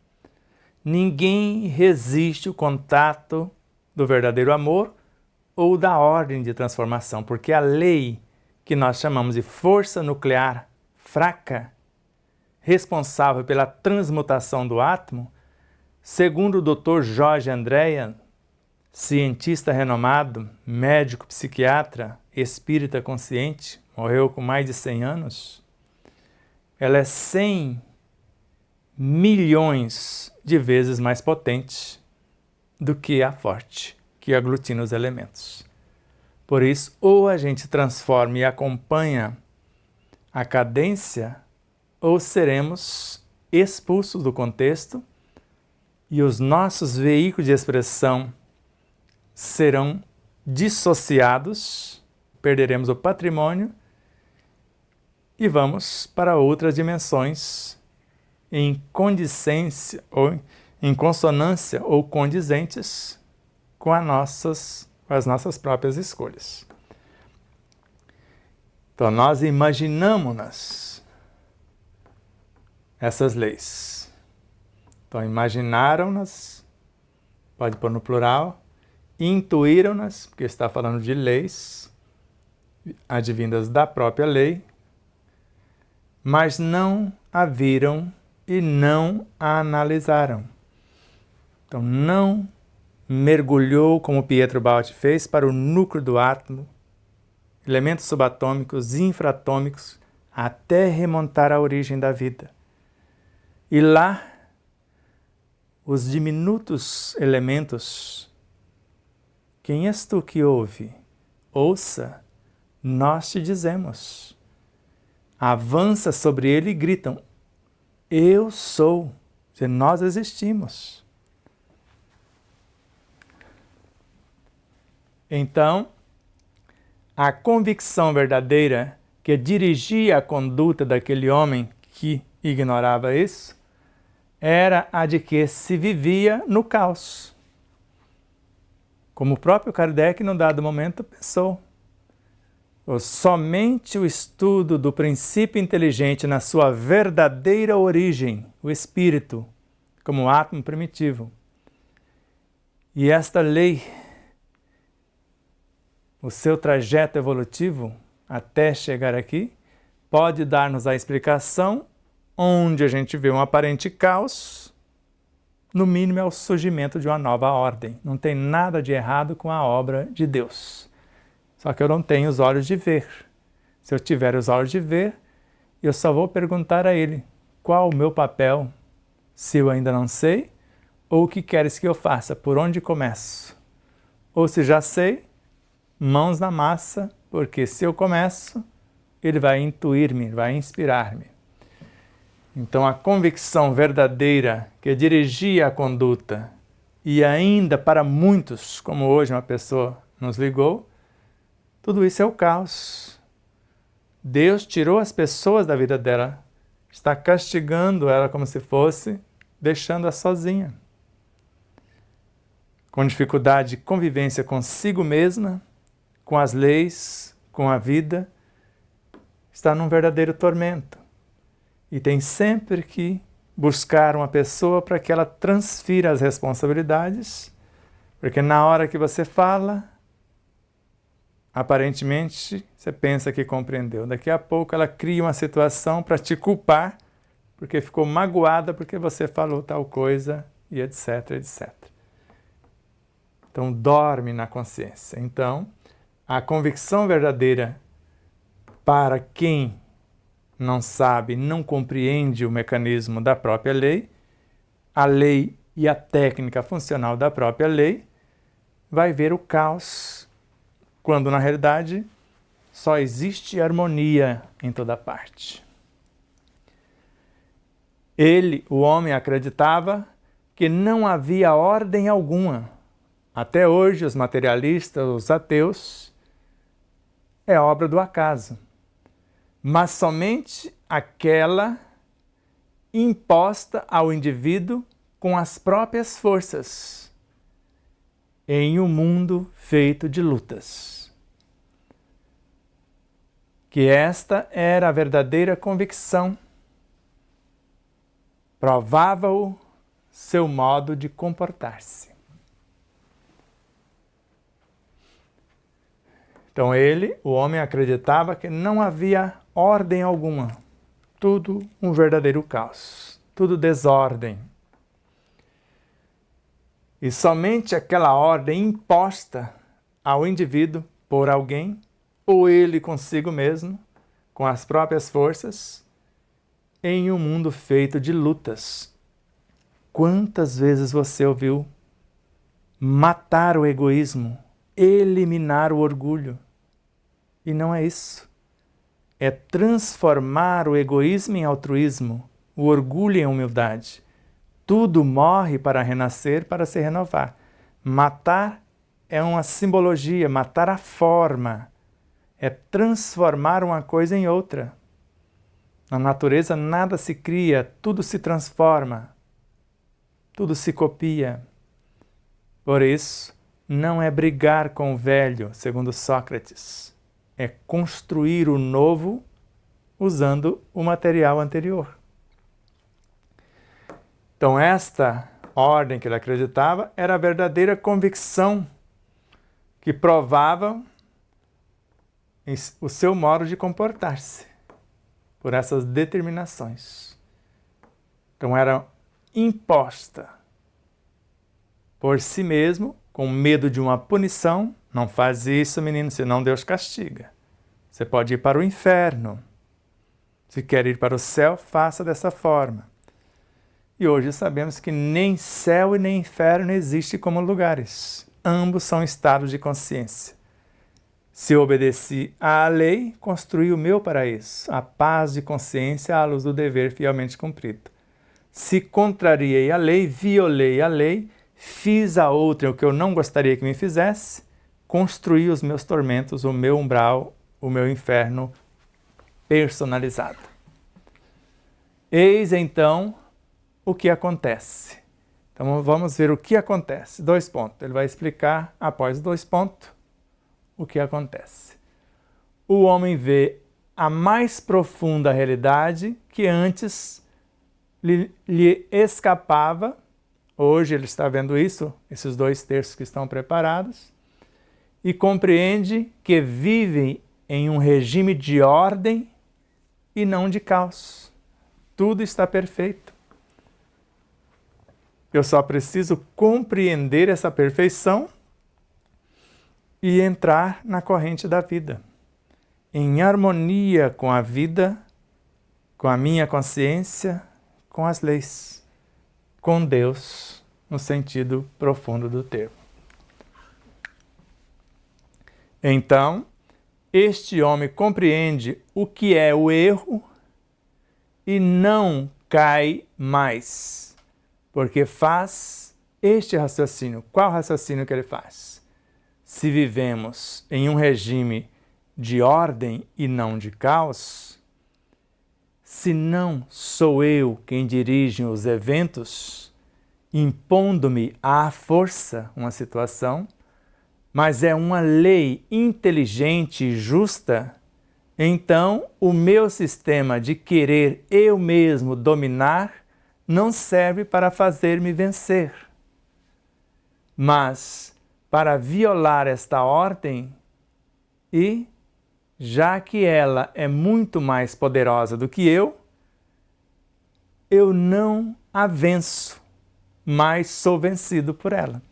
Ninguém resiste o contato do verdadeiro amor ou da ordem de transformação, porque a lei que nós chamamos de força nuclear fraca, responsável pela transmutação do átomo, segundo o Dr. Jorge Andréa, cientista renomado, médico psiquiatra, espírita consciente, morreu com mais de 100 anos, ela é 100 milhões de vezes mais potente do que a forte, que aglutina os elementos. Por isso, ou a gente transforma e acompanha a cadência, ou seremos expulsos do contexto e os nossos veículos de expressão serão dissociados, perderemos o patrimônio e vamos para outras dimensões em condicência ou em consonância ou condizentes com as nossas próprias escolhas. Então, nós imaginamos-nas essas leis. Então, imaginaram-nas, pode pôr no plural, intuíram-nas, porque está falando de leis advindas da própria lei, mas não a viram e não a analisaram. Então, não mergulhou, como Pietro Baldi fez, para o núcleo do átomo, elementos subatômicos, infratômicos, até remontar à origem da vida. E lá, os diminutos elementos, quem és tu que ouve? Ouça, nós te dizemos. Avança sobre ele e gritam, eu sou, se nós existimos. Então, a convicção verdadeira que dirigia a conduta daquele homem que ignorava isso, era a de que se vivia no caos. Como o próprio Kardec, num dado momento, pensou. Somente o estudo do princípio inteligente na sua verdadeira origem, o espírito, como átomo primitivo. E esta lei, o seu trajeto evolutivo até chegar aqui, pode dar-nos a explicação onde a gente vê um aparente caos, no mínimo é o surgimento de uma nova ordem. Não tem nada de errado com a obra de Deus. Só que eu não tenho os olhos de ver. Se eu tiver os olhos de ver, eu só vou perguntar a Ele qual o meu papel, se eu ainda não sei, ou o que queres que eu faça, por onde começo. Ou se já sei, mãos na massa, porque se eu começo, Ele vai intuir-me, vai inspirar-me. Então a convicção verdadeira que dirigia a conduta, e ainda para muitos, como hoje uma pessoa nos ligou, tudo isso é o caos. Deus tirou as pessoas da vida dela, está castigando ela como se fosse, deixando-a sozinha. Com dificuldade de convivência consigo mesma, com as leis, com a vida, está num verdadeiro tormento. E tem sempre que buscar uma pessoa para que ela transfira as responsabilidades, porque na hora que você fala, aparentemente você pensa que compreendeu. Daqui a pouco ela cria uma situação para te culpar, porque ficou magoada porque você falou tal coisa e etc, etc. Então dorme na consciência. Então, a convicção verdadeira para quem não sabe, não compreende o mecanismo da própria lei, a lei e a técnica funcional da própria lei, vai ver o caos, quando na realidade só existe harmonia em toda parte. Ele, o homem, acreditava que não havia ordem alguma. Até hoje, os materialistas, os ateus, é obra do acaso. Mas somente aquela imposta ao indivíduo com as próprias forças, em um mundo feito de lutas. Que esta era a verdadeira convicção, provava-o seu modo de comportar-se. Então ele, o homem, acreditava que não havia ordem alguma, tudo um verdadeiro caos, tudo desordem. E somente aquela ordem imposta ao indivíduo por alguém, ou ele consigo mesmo, com as próprias forças, em um mundo feito de lutas. Quantas vezes você ouviu matar o egoísmo, eliminar o orgulho? E não é isso. É transformar o egoísmo em altruísmo, o orgulho em humildade. Tudo morre para renascer, para se renovar. Matar é uma simbologia, matar a forma. É transformar uma coisa em outra. Na natureza nada se cria, tudo se transforma. Tudo se copia. Por isso, não é brigar com o velho, segundo Sócrates. É construir o novo usando o material anterior. Então esta ordem que ele acreditava era a verdadeira convicção que provava o seu modo de comportar-se por essas determinações. Então era imposta por si mesmo, com medo de uma punição. Não faz isso, menino, senão Deus castiga. Você pode ir para o inferno. Se quer ir para o céu, faça dessa forma. E hoje sabemos que nem céu e nem inferno existem como lugares. Ambos são estados de consciência. Se eu obedeci à lei, construí o meu paraíso, a paz de consciência à luz do dever fielmente cumprido. Se contrariei a lei, violei a lei, fiz a outra o que eu não gostaria que me fizesse, construí os meus tormentos, o meu umbral, o meu inferno personalizado. Eis então o que acontece. Então vamos ver o que acontece. 2 pontos. Ele vai explicar após 2 pontos o que acontece. o homem vê a mais profunda realidade que antes lhe escapava. Hoje ele está vendo isso, esses 2 terços que estão preparados, e compreende que vive em um regime de ordem e não de caos. Tudo está perfeito. Eu só preciso compreender essa perfeição e entrar na corrente da vida, em harmonia com a vida, com a minha consciência, com as leis, com Deus, no sentido profundo do termo. Então, este homem compreende o que é o erro e não cai mais, porque faz este raciocínio. Qual raciocínio que ele faz? Se vivemos em um regime de ordem e não de caos, se não sou eu quem dirige os eventos, impondo-me à força uma situação, mas é uma lei inteligente e justa, então o meu sistema de querer eu mesmo dominar não serve para fazer-me vencer, mas para violar esta ordem e, já que ela é muito mais poderosa do que eu não a venço, mas sou vencido por ela.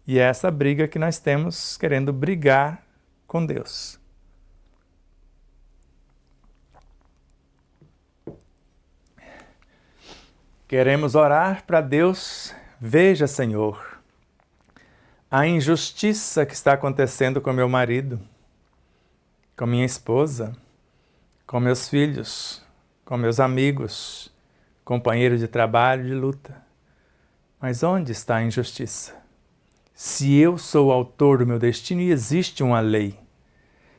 E é essa briga que nós temos querendo brigar com Deus. Queremos orar para Deus. Veja, Senhor, a injustiça que está acontecendo com meu marido, com minha esposa, com meus filhos, com meus amigos, companheiros de trabalho, de luta. Mas onde está a injustiça? Se eu sou o autor do meu destino e existe uma lei,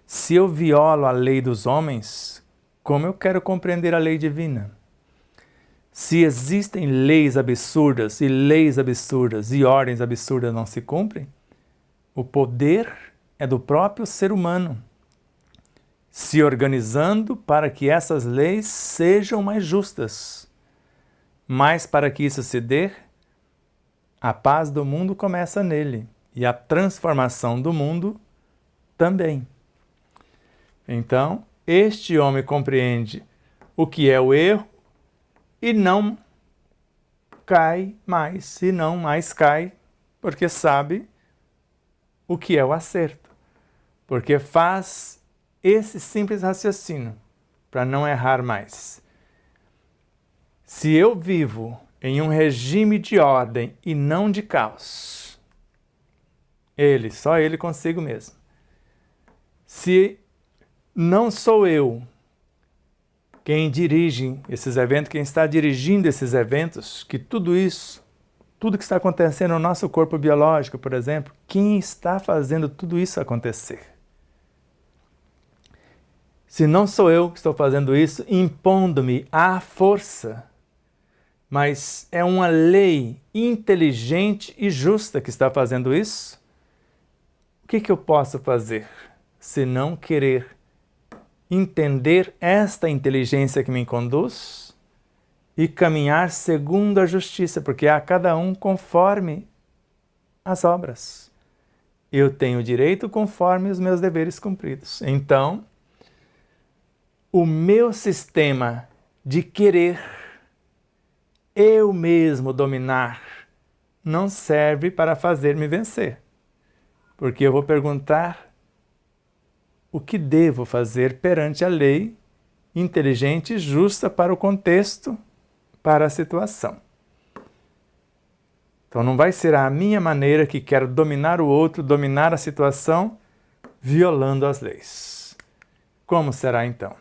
se eu violo a lei dos homens, como eu quero compreender a lei divina? Se existem leis absurdas e ordens absurdas não se cumprem, o poder é do próprio ser humano, se organizando para que essas leis sejam mais justas. Mas para que isso se dê, a paz do mundo começa nele e a transformação do mundo também. Então, este homem compreende o que é o erro e não cai mais, e não mais cai, porque sabe o que é o acerto, porque faz esse simples raciocínio para não errar mais. Se eu vivo em um regime de ordem e não de caos, só ele consigo mesmo. Se não sou eu quem dirige esses eventos, quem está dirigindo esses eventos, que tudo isso, tudo que está acontecendo no nosso corpo biológico, por exemplo, quem está fazendo tudo isso acontecer? Se não sou eu que estou fazendo isso, impondo-me à força, mas é uma lei inteligente e justa que está fazendo isso, o que eu posso fazer se não querer entender esta inteligência que me conduz e caminhar segundo a justiça, porque a cada um conforme as obras. Eu tenho direito conforme os meus deveres cumpridos. Então, o meu sistema de querer eu mesmo dominar não serve para fazer-me vencer, porque eu vou perguntar o que devo fazer perante a lei inteligente e justa para o contexto, para a situação. Então não vai ser a minha maneira que quero dominar o outro, dominar a situação, violando as leis. Como será então?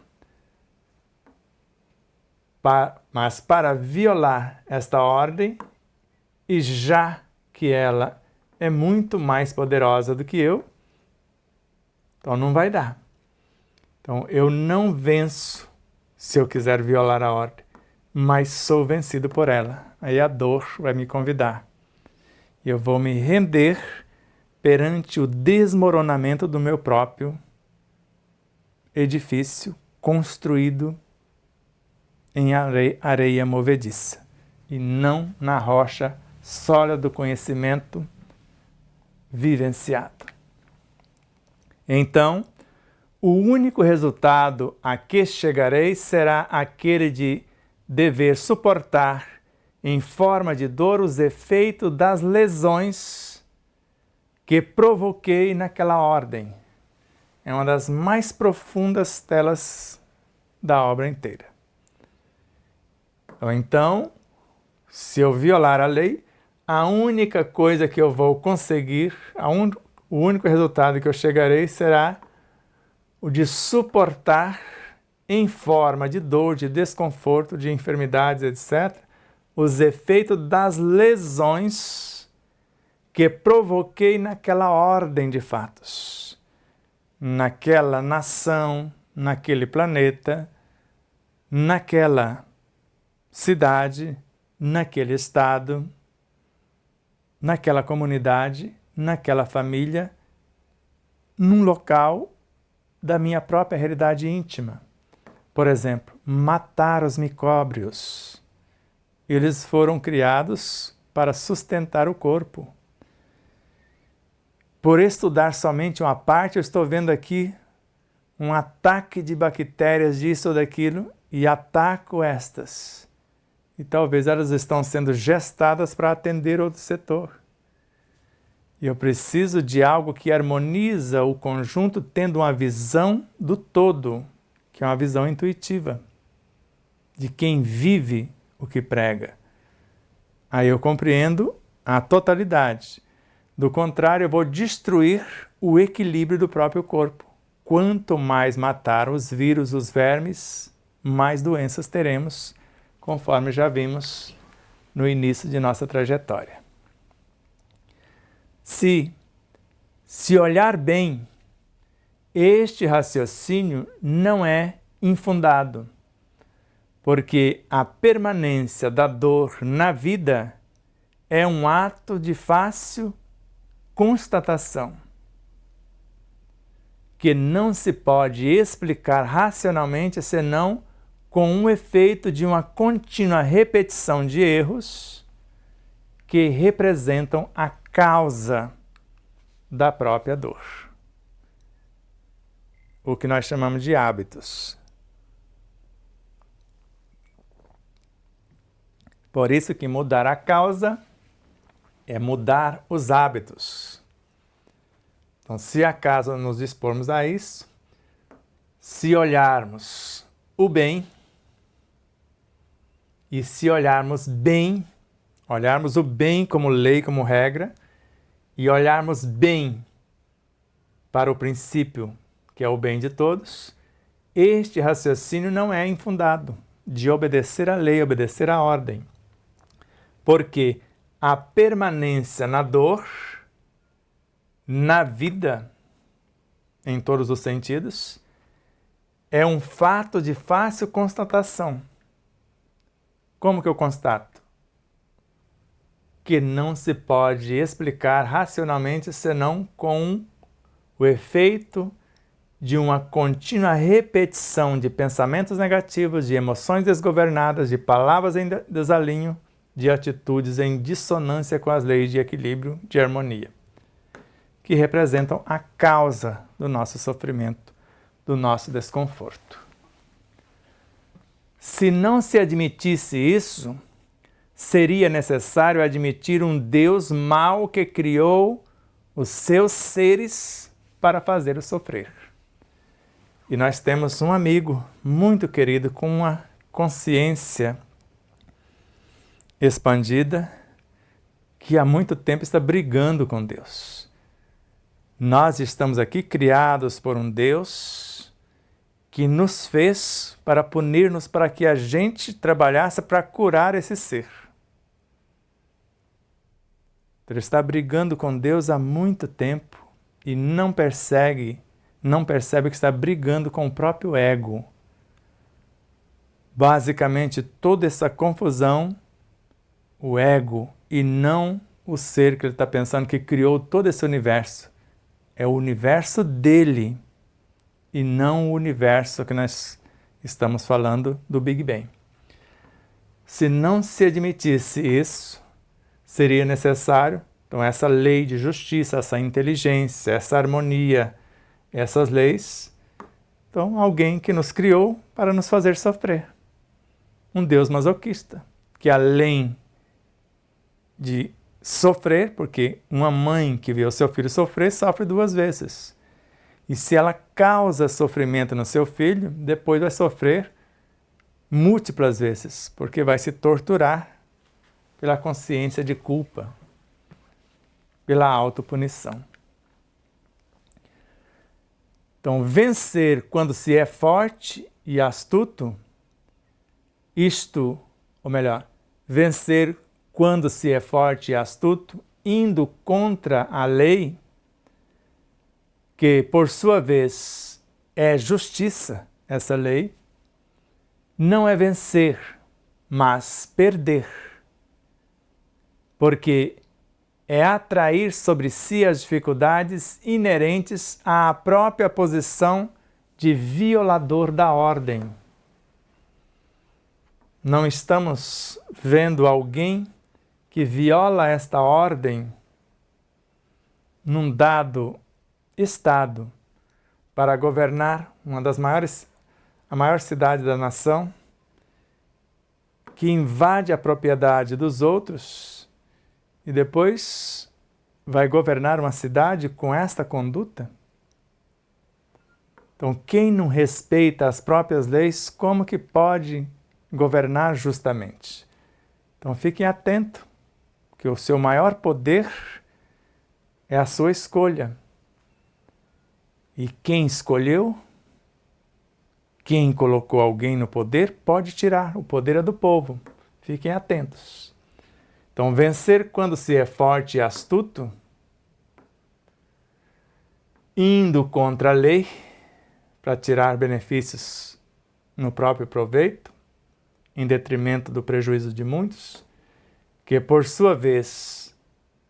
Mas para violar esta ordem, e já que ela é muito mais poderosa do que eu, então não vai dar. Então eu não venço se eu quiser violar a ordem, mas sou vencido por ela. Aí a dor vai me convidar. E eu vou me render perante o desmoronamento do meu próprio edifício construído em areia movediça e não na rocha sólida do conhecimento vivenciado. Então, o único resultado a que chegarei será aquele de dever suportar em forma de dor os efeitos das lesões que provoquei naquela ordem. É uma das mais profundas telas da obra inteira. Então, se eu violar a lei, a única coisa que eu vou conseguir, o único resultado que eu chegarei será o de suportar em forma de dor, de desconforto, de enfermidades, etc., os efeitos das lesões que provoquei naquela ordem de fatos, naquela nação, naquele planeta, naquela cidade, naquele estado, naquela comunidade, naquela família, num local da minha própria realidade íntima. Por exemplo, matar os micróbios. Eles foram criados para sustentar o corpo. Por estudar somente uma parte, eu estou vendo aqui um ataque de bactérias disso ou daquilo e ataco estas. E talvez elas estão sendo gestadas para atender outro setor. E eu preciso de algo que harmoniza o conjunto, tendo uma visão do todo, que é uma visão intuitiva, de quem vive o que prega. Aí eu compreendo a totalidade. Do contrário, eu vou destruir o equilíbrio do próprio corpo. Quanto mais matar os vírus, os vermes, mais doenças teremos, conforme já vimos no início de nossa trajetória. Se olhar bem, este raciocínio não é infundado, porque a permanência da dor na vida é um ato de fácil constatação, que não se pode explicar racionalmente senão com um efeito de uma contínua repetição de erros que representam a causa da própria dor. O que nós chamamos de hábitos. Por isso que mudar a causa é mudar os hábitos. Então, se acaso nos dispormos a isso, se olharmos o bem, e se olharmos bem, olharmos o bem como lei, como regra, e olharmos bem para o princípio, que é o bem de todos, este raciocínio não é infundado de obedecer à lei, obedecer à ordem. Porque a permanência na dor, na vida, em todos os sentidos, é um fato de fácil constatação. Como que eu constato? Que não se pode explicar racionalmente senão com o efeito de uma contínua repetição de pensamentos negativos, de emoções desgovernadas, de palavras em desalinho, de atitudes em dissonância com as leis de equilíbrio, de harmonia, que representam a causa do nosso sofrimento, do nosso desconforto. Se não se admitisse isso, seria necessário admitir um Deus mau que criou os seus seres para fazê-los sofrer. E nós temos um amigo muito querido com uma consciência expandida que há muito tempo está brigando com Deus. Nós estamos aqui criados por um Deus que nos fez para punir-nos, para que a gente trabalhasse para curar esse ser. Ele está brigando com Deus há muito tempo e não percebe que está brigando com o próprio ego. Basicamente, toda essa confusão, o ego e não o ser que ele está pensando que criou todo esse universo. É o universo dele e não o universo que nós estamos falando do Big Bang. Se não se admitisse isso, seria necessário, então, essa lei de justiça, essa inteligência, essa harmonia, essas leis, então, alguém que nos criou para nos fazer sofrer. Um Deus masoquista, que além de sofrer, porque uma mãe que vê o seu filho sofrer, sofre duas vezes. E se ela causa sofrimento no seu filho, depois vai sofrer múltiplas vezes, porque vai se torturar pela consciência de culpa, pela autopunição. Então, vencer quando se é forte e astuto, vencer quando se é forte e astuto, indo contra a lei, que por sua vez é justiça, essa lei, não é vencer, mas perder. Porque é atrair sobre si as dificuldades inerentes à própria posição de violador da ordem. Não estamos vendo alguém que viola esta ordem num dado estado para governar a maior cidade da nação, que invade a propriedade dos outros e depois vai governar uma cidade com esta conduta? Então, quem não respeita as próprias leis, como que pode governar justamente? Então, fiquem atentos, que o seu maior poder é a sua escolha. E quem escolheu, quem colocou alguém no poder, pode tirar. O poder é do povo. Fiquem atentos. Então, vencer quando se é forte e astuto, indo contra a lei para tirar benefícios no próprio proveito, em detrimento do prejuízo de muitos, que por sua vez,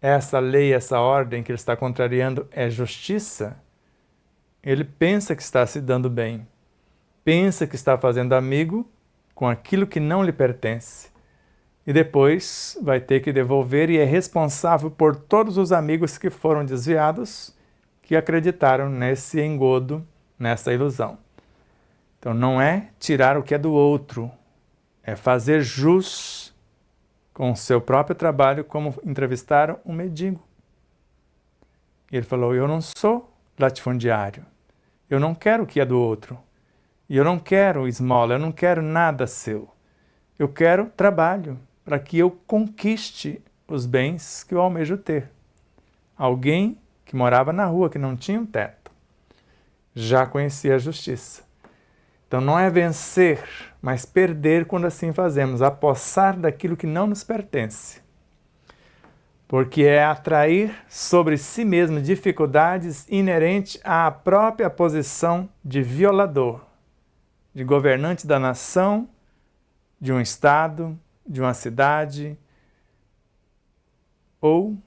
essa lei, essa ordem que ele está contrariando é justiça, ele pensa que está se dando bem, pensa que está fazendo amigo com aquilo que não lhe pertence. E depois vai ter que devolver e é responsável por todos os amigos que foram desviados, que acreditaram nesse engodo, nessa ilusão. Então não é tirar o que é do outro, é fazer jus com o seu próprio trabalho, como entrevistaram um mendigo. Ele falou, eu não sou latifundiário, eu não quero o que é do outro, e eu não quero esmola, eu não quero nada seu, eu quero trabalho, para que eu conquiste os bens que eu almejo ter. Alguém que morava na rua, que não tinha um teto, já conhecia a justiça. Então não é vencer, mas perder quando assim fazemos, apossar daquilo que não nos pertence. Porque é atrair sobre si mesmo dificuldades inerentes à própria posição de violador, de governante da nação, de um estado, de uma cidade ou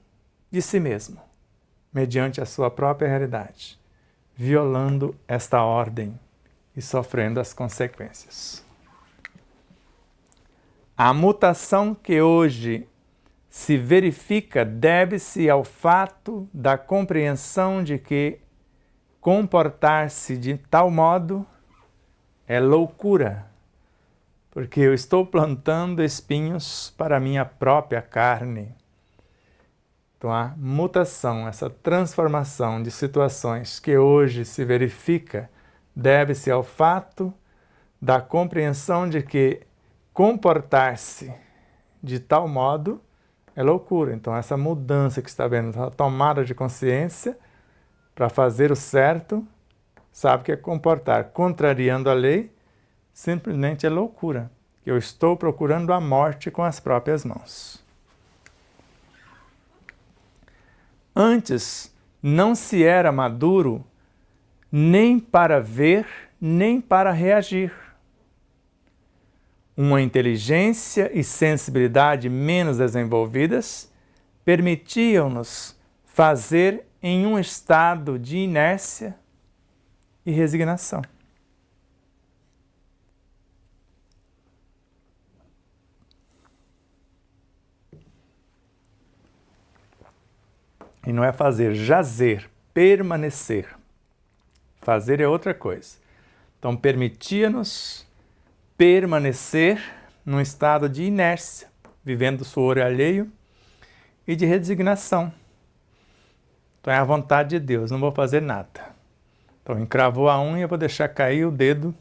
de si mesmo, mediante a sua própria realidade, violando esta ordem e sofrendo as consequências. A mutação que hoje se verifica deve-se ao fato da compreensão de que comportar-se de tal modo é loucura, porque eu estou plantando espinhos para a minha própria carne. Então a mutação, essa transformação de situações que hoje se verifica, deve-se ao fato da compreensão de que comportar-se de tal modo é loucura. Então essa mudança que está havendo, a tomada de consciência para fazer o certo, sabe que é comportar contrariando a lei, simplesmente é loucura. Eu estou procurando a morte com as próprias mãos. Antes, não se era maduro nem para ver, nem para reagir. Uma inteligência e sensibilidade menos desenvolvidas permitiam-nos fazer em um estado de inércia e resignação. E não é fazer, jazer, permanecer. Fazer é outra coisa. Então, permitia-nos permanecer num estado de inércia, vivendo o suor alheio e de resignação. Então, é a vontade de Deus, não vou fazer nada. Então, encravou a unha, eu vou deixar cair o dedo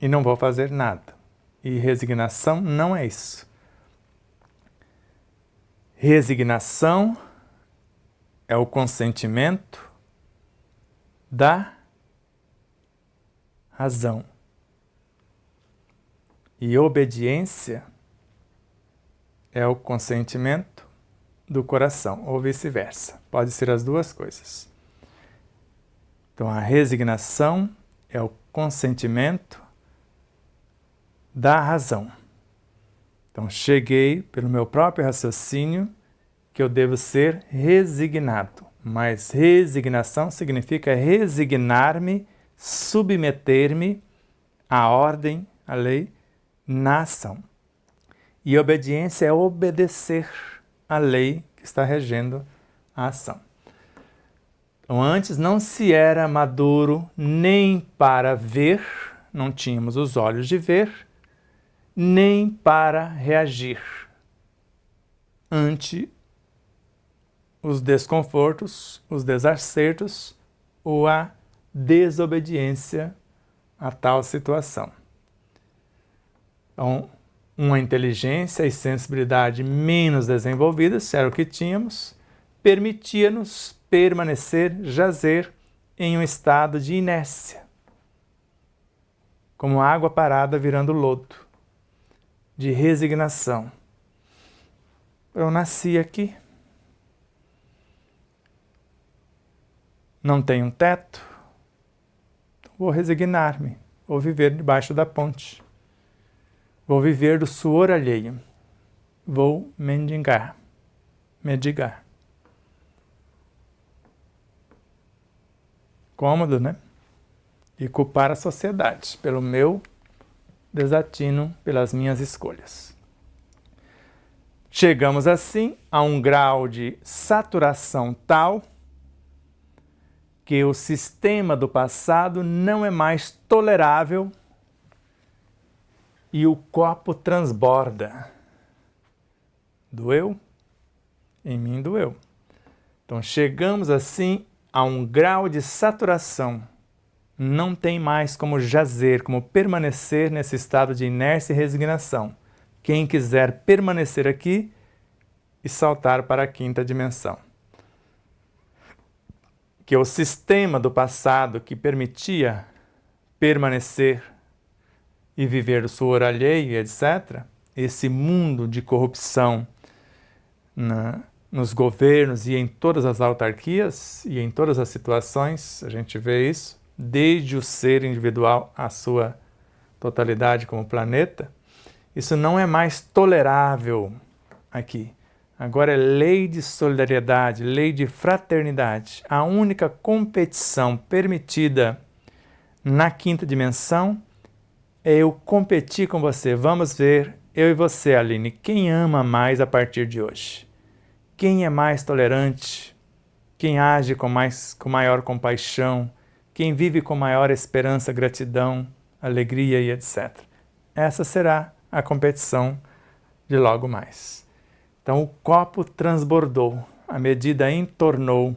e não vou fazer nada. E resignação não é isso. Resignação é o consentimento da razão. E obediência é o consentimento do coração, ou vice-versa. Pode ser as duas coisas. Então, a resignação é o consentimento da razão. Então, cheguei, pelo meu próprio raciocínio, que eu devo ser resignado. Mas resignação significa resignar-me, submeter-me à ordem, à lei, na ação. E obediência é obedecer à lei que está regendo a ação. Então, antes não se era maduro nem para ver, não tínhamos os olhos de ver, nem para reagir ante os desconfortos, os desacertos ou a desobediência a tal situação. Então, uma inteligência e sensibilidade menos desenvolvidas, se era o que tínhamos, permitia-nos permanecer, jazer em um estado de inércia, como água parada virando lodo, de resignação. Eu nasci aqui, não tenho um teto, vou resignar-me, vou viver debaixo da ponte, vou viver do suor alheio, vou mendigar. Cômodo, né? E culpar a sociedade pelo meu desatino, pelas minhas escolhas. Chegamos assim a um grau de saturação tal que o sistema do passado não é mais tolerável e o copo transborda. Doeu? Em mim doeu. Então chegamos assim a um grau de saturação. Não tem mais como jazer, como permanecer nesse estado de inércia e resignação. Quem quiser permanecer aqui e saltar para a quinta dimensão. Que o sistema do passado que permitia permanecer e viver do suor alheio, etc., esse mundo de corrupção nos governos e em todas as autarquias e em todas as situações, a gente vê isso, desde o ser individual à sua totalidade como planeta, isso não é mais tolerável aqui. Agora é lei de solidariedade, lei de fraternidade. A única competição permitida na quinta dimensão é eu competir com você. Vamos ver, eu e você, Aline, quem ama mais a partir de hoje? Quem é mais tolerante? Quem age com maior compaixão? Quem vive com maior esperança, gratidão, alegria e etc. Essa será a competição de logo mais. Então o copo transbordou, a medida entornou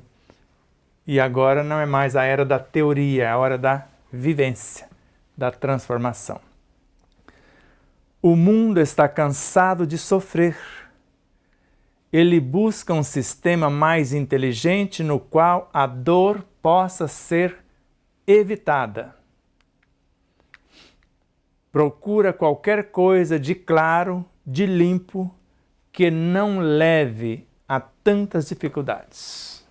e agora não é mais a era da teoria, é a hora da vivência, da transformação. O mundo está cansado de sofrer. Ele busca um sistema mais inteligente no qual a dor possa ser evitada. Procura qualquer coisa de claro, de limpo, que não leve a tantas dificuldades.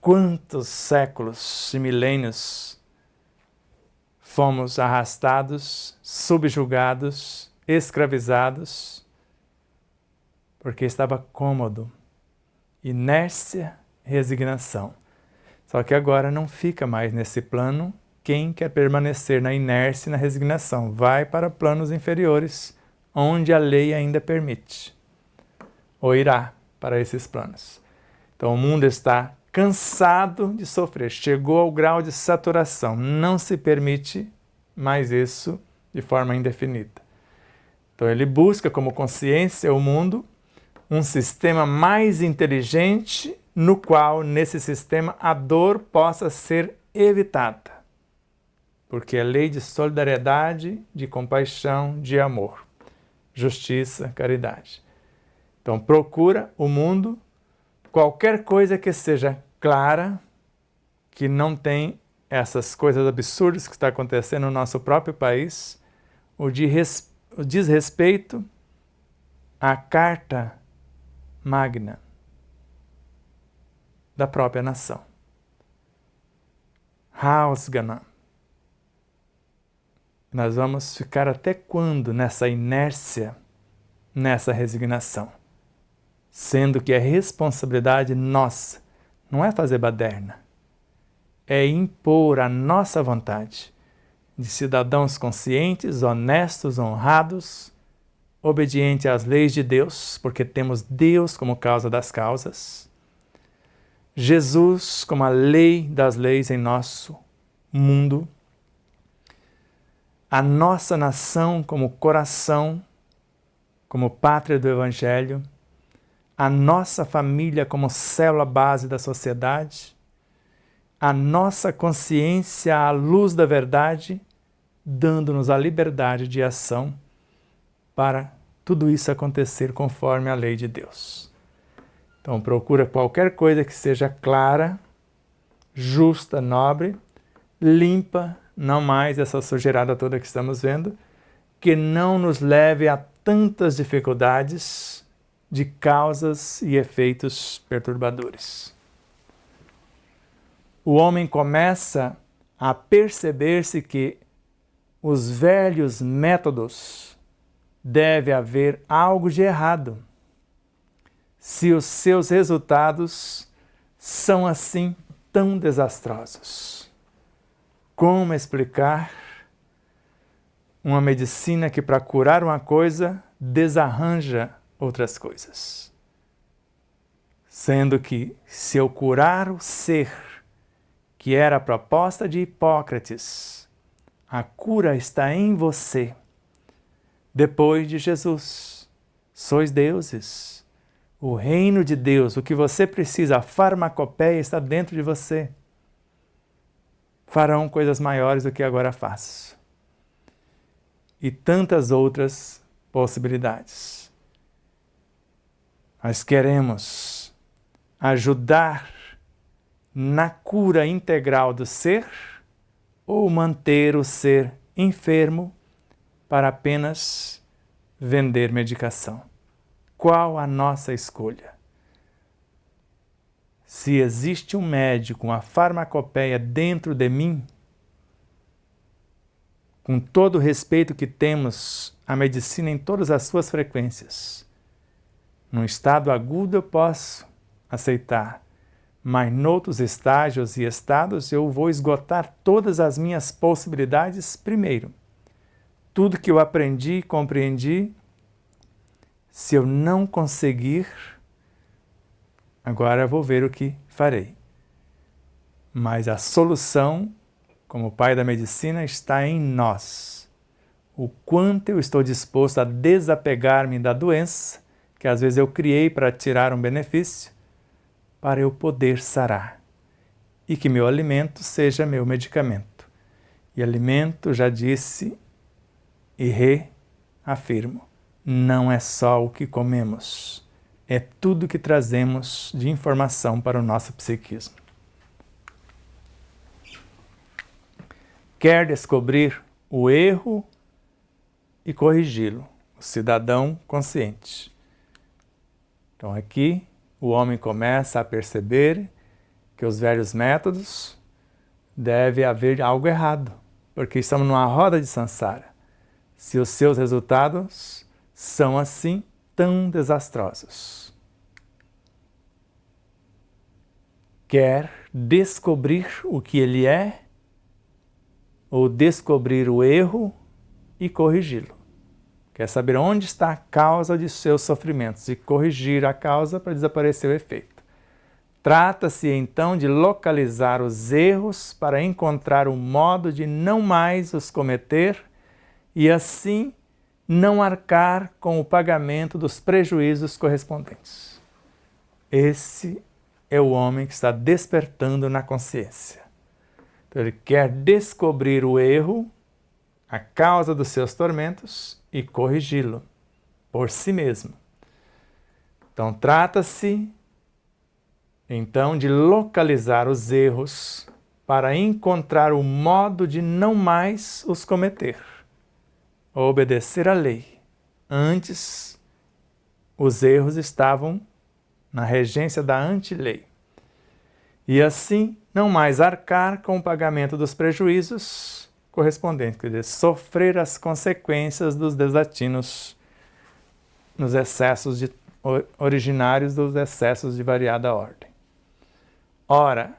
Quantos séculos e milênios fomos arrastados, subjugados, escravizados, porque estava cômodo. Inércia, resignação. Só que agora não fica mais nesse plano quem quer permanecer na inércia e na resignação. Vai para planos inferiores, onde a lei ainda permite. Ou irá para esses planos. Então o mundo está cansado de sofrer, chegou ao grau de saturação. Não se permite mais isso de forma indefinida. Então ele busca como consciência o mundo um sistema mais inteligente no qual, nesse sistema, a dor possa ser evitada. Porque é lei de solidariedade, de compaixão, de amor, justiça, caridade. Então procura o mundo, qualquer coisa que seja clara, que não tem essas coisas absurdas que está acontecendo no nosso próprio país, o desrespeito à Carta Magna da própria nação. Hausgana. Nós vamos ficar até quando nessa inércia, nessa resignação? Sendo que a responsabilidade nossa não é fazer baderna, é impor a nossa vontade de cidadãos conscientes, honestos, honrados, obedientes às leis de Deus, porque temos Deus como causa das causas, Jesus como a lei das leis em nosso mundo, a nossa nação como coração, como pátria do Evangelho, a nossa família como célula base da sociedade, a nossa consciência à luz da verdade, dando-nos a liberdade de ação para tudo isso acontecer conforme a lei de Deus. Então procura qualquer coisa que seja clara, justa, nobre, limpa, não mais essa sujeirada toda que estamos vendo, que não nos leve a tantas dificuldades de causas e efeitos perturbadores. O homem começa a perceber-se que os velhos métodos deve haver algo de errado, se os seus resultados são assim tão desastrosos. Como explicar uma medicina que, para curar uma coisa, desarranja outras coisas? Sendo que, se eu curar o ser, que era a proposta de Hipócrates, a cura está em você. Depois de Jesus, sois deuses. O reino de Deus, o que você precisa, a farmacopeia está dentro de você. Farão coisas maiores do que agora faço. E tantas outras possibilidades. Nós queremos ajudar na cura integral do ser ou manter o ser enfermo para apenas vender medicação? Qual a nossa escolha? Se existe um médico, uma farmacopeia dentro de mim, com todo o respeito que temos à medicina em todas as suas frequências, num estado agudo eu posso aceitar, mas noutros estágios e estados eu vou esgotar todas as minhas possibilidades primeiro. Tudo que eu aprendi e compreendi, se eu não conseguir, agora eu vou ver o que farei. Mas a solução, como pai da medicina, está em nós. O quanto eu estou disposto a desapegar-me da doença, que às vezes eu criei para tirar um benefício, para eu poder sarar. E que meu alimento seja meu medicamento. E alimento, já disse e reafirmo, não é só o que comemos, é tudo que trazemos de informação para o nosso psiquismo. Quer descobrir o erro e corrigi-lo, o cidadão consciente. Então aqui o homem começa a perceber que os velhos métodos deve haver algo errado, porque estamos numa roda de samsara. Se os seus resultados são assim tão desastrosos. quer descobrir o que ele é, ou descobrir o erro e corrigi-lo. Quer saber onde está a causa de seus sofrimentos e corrigir a causa para desaparecer o efeito. Trata-se então de localizar os erros para encontrar o modo de não mais os cometer e assim não arcar com o pagamento dos prejuízos correspondentes. Esse é o homem que está despertando na consciência. Então, ele quer descobrir o erro, a causa dos seus tormentos e corrigi-lo por si mesmo. Então, trata-se então de localizar os erros para encontrar o modo de não mais os cometer, obedecer à lei. Antes, os erros estavam na regência da anti-lei. E assim, não mais arcar com o pagamento dos prejuízos correspondentes, quer dizer, sofrer as consequências dos desatinos nos excessos originários dos excessos de variada ordem. Ora,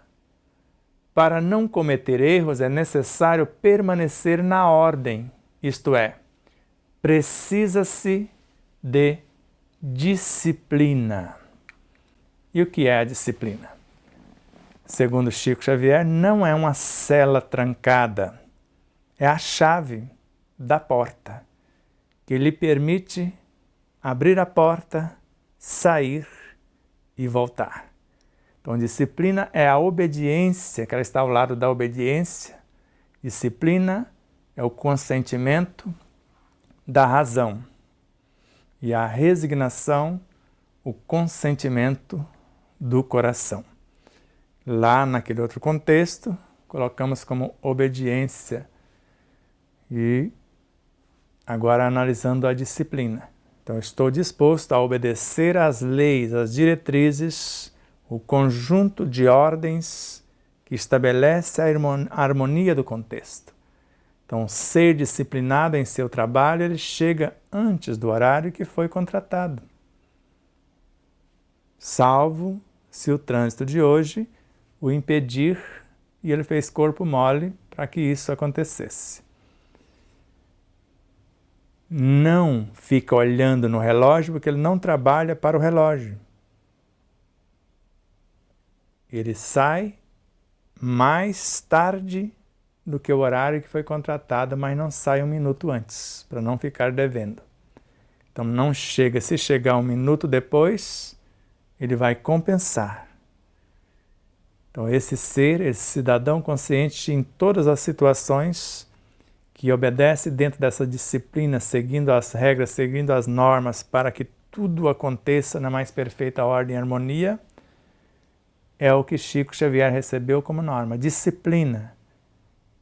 para não cometer erros é necessário permanecer na ordem, isto é, precisa-se de disciplina. E o que é a disciplina? Segundo Chico Xavier, não é uma cela trancada, é a chave da porta, que lhe permite abrir a porta, sair e voltar. Então, disciplina é a obediência, que ela está ao lado da obediência. Disciplina é o consentimento da razão. E a resignação, o consentimento do coração. Lá naquele outro contexto, colocamos como obediência. E agora analisando a disciplina. Então, estou disposto a obedecer às leis, às diretrizes, o conjunto de ordens que estabelece a harmonia do contexto. Então, ser disciplinado em seu trabalho, ele chega antes do horário que foi contratado. Salvo se o trânsito de hoje o impedir e ele fez corpo mole para que isso acontecesse. Não fica olhando no relógio porque ele não trabalha para o relógio. Ele sai mais tarde do que o horário que foi contratado, mas não sai um minuto antes, para não ficar devendo. Então não chega, se chegar um minuto depois, ele vai compensar. Então esse ser, esse cidadão consciente em todas as situações, que obedece dentro dessa disciplina, seguindo as regras, seguindo as normas, para que tudo aconteça na mais perfeita ordem e harmonia, é o que Chico Xavier recebeu como norma. Disciplina,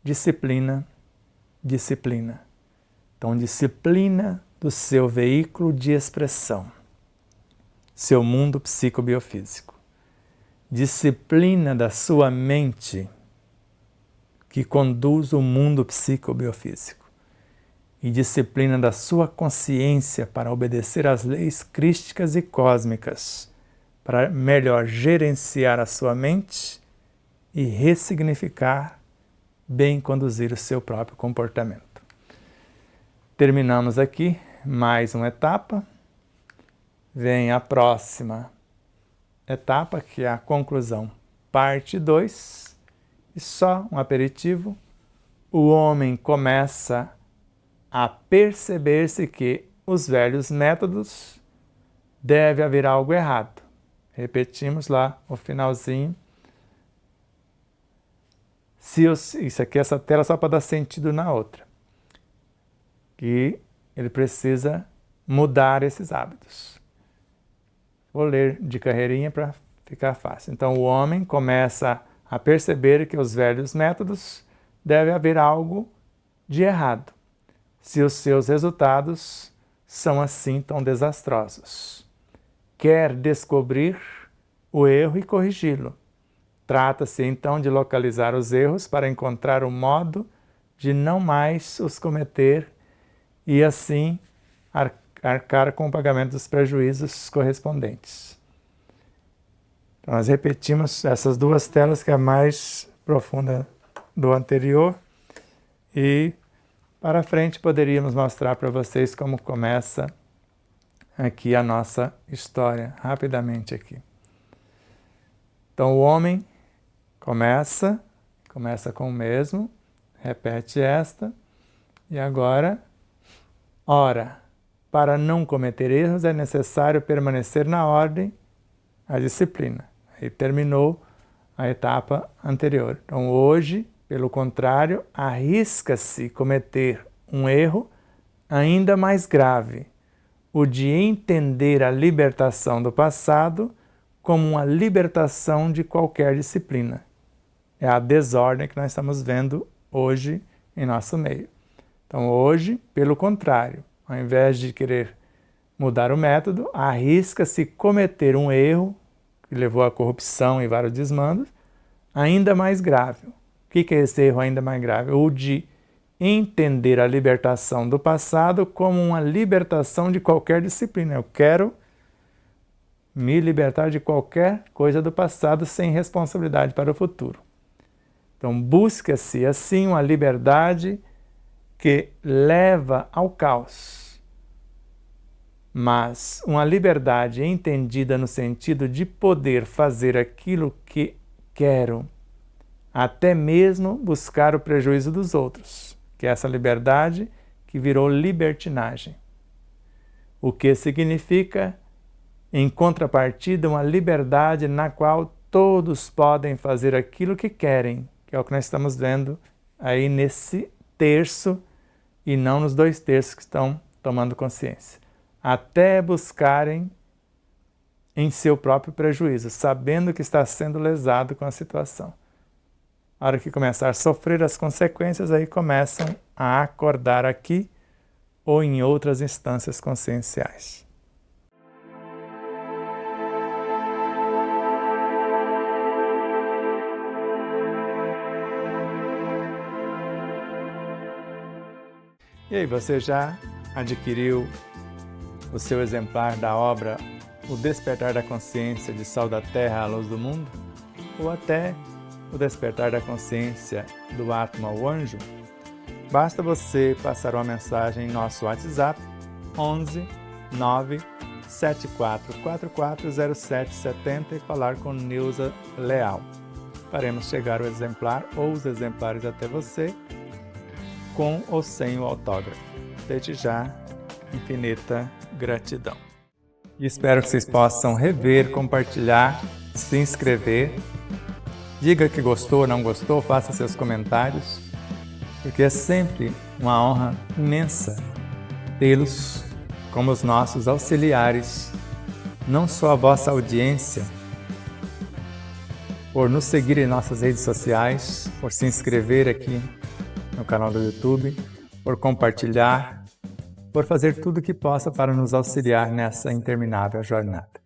disciplina, disciplina. Então, disciplina do seu veículo de expressão, seu mundo psicobiofísico. Disciplina da sua mente, que conduz o mundo psicobiofísico, e disciplina da sua consciência para obedecer às leis crísticas e cósmicas, para melhor gerenciar a sua mente e ressignificar, bem conduzir o seu próprio comportamento. Terminamos aqui mais uma etapa. Vem a próxima etapa, que é a conclusão, parte 2. E só um aperitivo, o homem começa a perceber-se que os velhos métodos deve haver algo errado. Repetimos lá o finalzinho. Isso aqui, essa tela só para dar sentido na outra. Que ele precisa mudar esses hábitos. Vou ler de carreirinha para ficar fácil. Então o homem começa a perceber que os velhos métodos deve haver algo de errado, se os seus resultados são assim tão desastrosos. Quer descobrir o erro e corrigi-lo. Trata-se então de localizar os erros para encontrar o modo de não mais os cometer e assim arcar com o pagamento dos prejuízos correspondentes. Então, nós repetimos essas duas telas, que é a mais profunda do anterior, e para frente poderíamos mostrar para vocês como começa aqui a nossa história, rapidamente aqui. Então, o homem começa com o mesmo, repete esta, e agora, ora, para não cometer erros é necessário permanecer na ordem, a disciplina. Aí terminou a etapa anterior. Então, hoje, pelo contrário, arrisca-se cometer um erro ainda mais grave, o de entender a libertação do passado como uma libertação de qualquer disciplina. É a desordem que nós estamos vendo hoje em nosso meio. Então, hoje, pelo contrário, ao invés de querer mudar o método, arrisca-se cometer um erro que levou à corrupção e vários desmandos, ainda mais grave. O que é esse erro ainda mais grave? O de entender a libertação do passado como uma libertação de qualquer disciplina. Eu quero me libertar de qualquer coisa do passado sem responsabilidade para o futuro. Então, busca-se assim uma liberdade que leva ao caos. Mas uma liberdade entendida no sentido de poder fazer aquilo que quero, até mesmo buscar o prejuízo dos outros, que é essa liberdade que virou libertinagem. O que significa, em contrapartida, uma liberdade na qual todos podem fazer aquilo que querem, que é o que nós estamos vendo aí nesse terço e não nos 2 terços que estão tomando consciência. Até buscarem em seu próprio prejuízo, sabendo que está sendo lesado com a situação. A hora que começar a sofrer as consequências, aí começam a acordar aqui ou em outras instâncias conscienciais. E aí, você já adquiriu o seu exemplar da obra O Despertar da Consciência de Sol da Terra à Luz do Mundo? Ou até O Despertar da Consciência do Atma ao Anjo? Basta você passar uma mensagem em nosso WhatsApp 11 9 74440770 e falar com Neuza Leal. Faremos chegar o exemplar ou os exemplares até você, com ou sem o autógrafo. Desde já, infinita gratidão. E espero que vocês possam rever, compartilhar, se inscrever. Diga que gostou ou não gostou, faça seus comentários, porque é sempre uma honra imensa tê-los como os nossos auxiliares, não só a vossa audiência, por nos seguir em nossas redes sociais, por se inscrever aqui no canal do YouTube, por compartilhar, por fazer tudo o que possa para nos auxiliar nessa interminável jornada.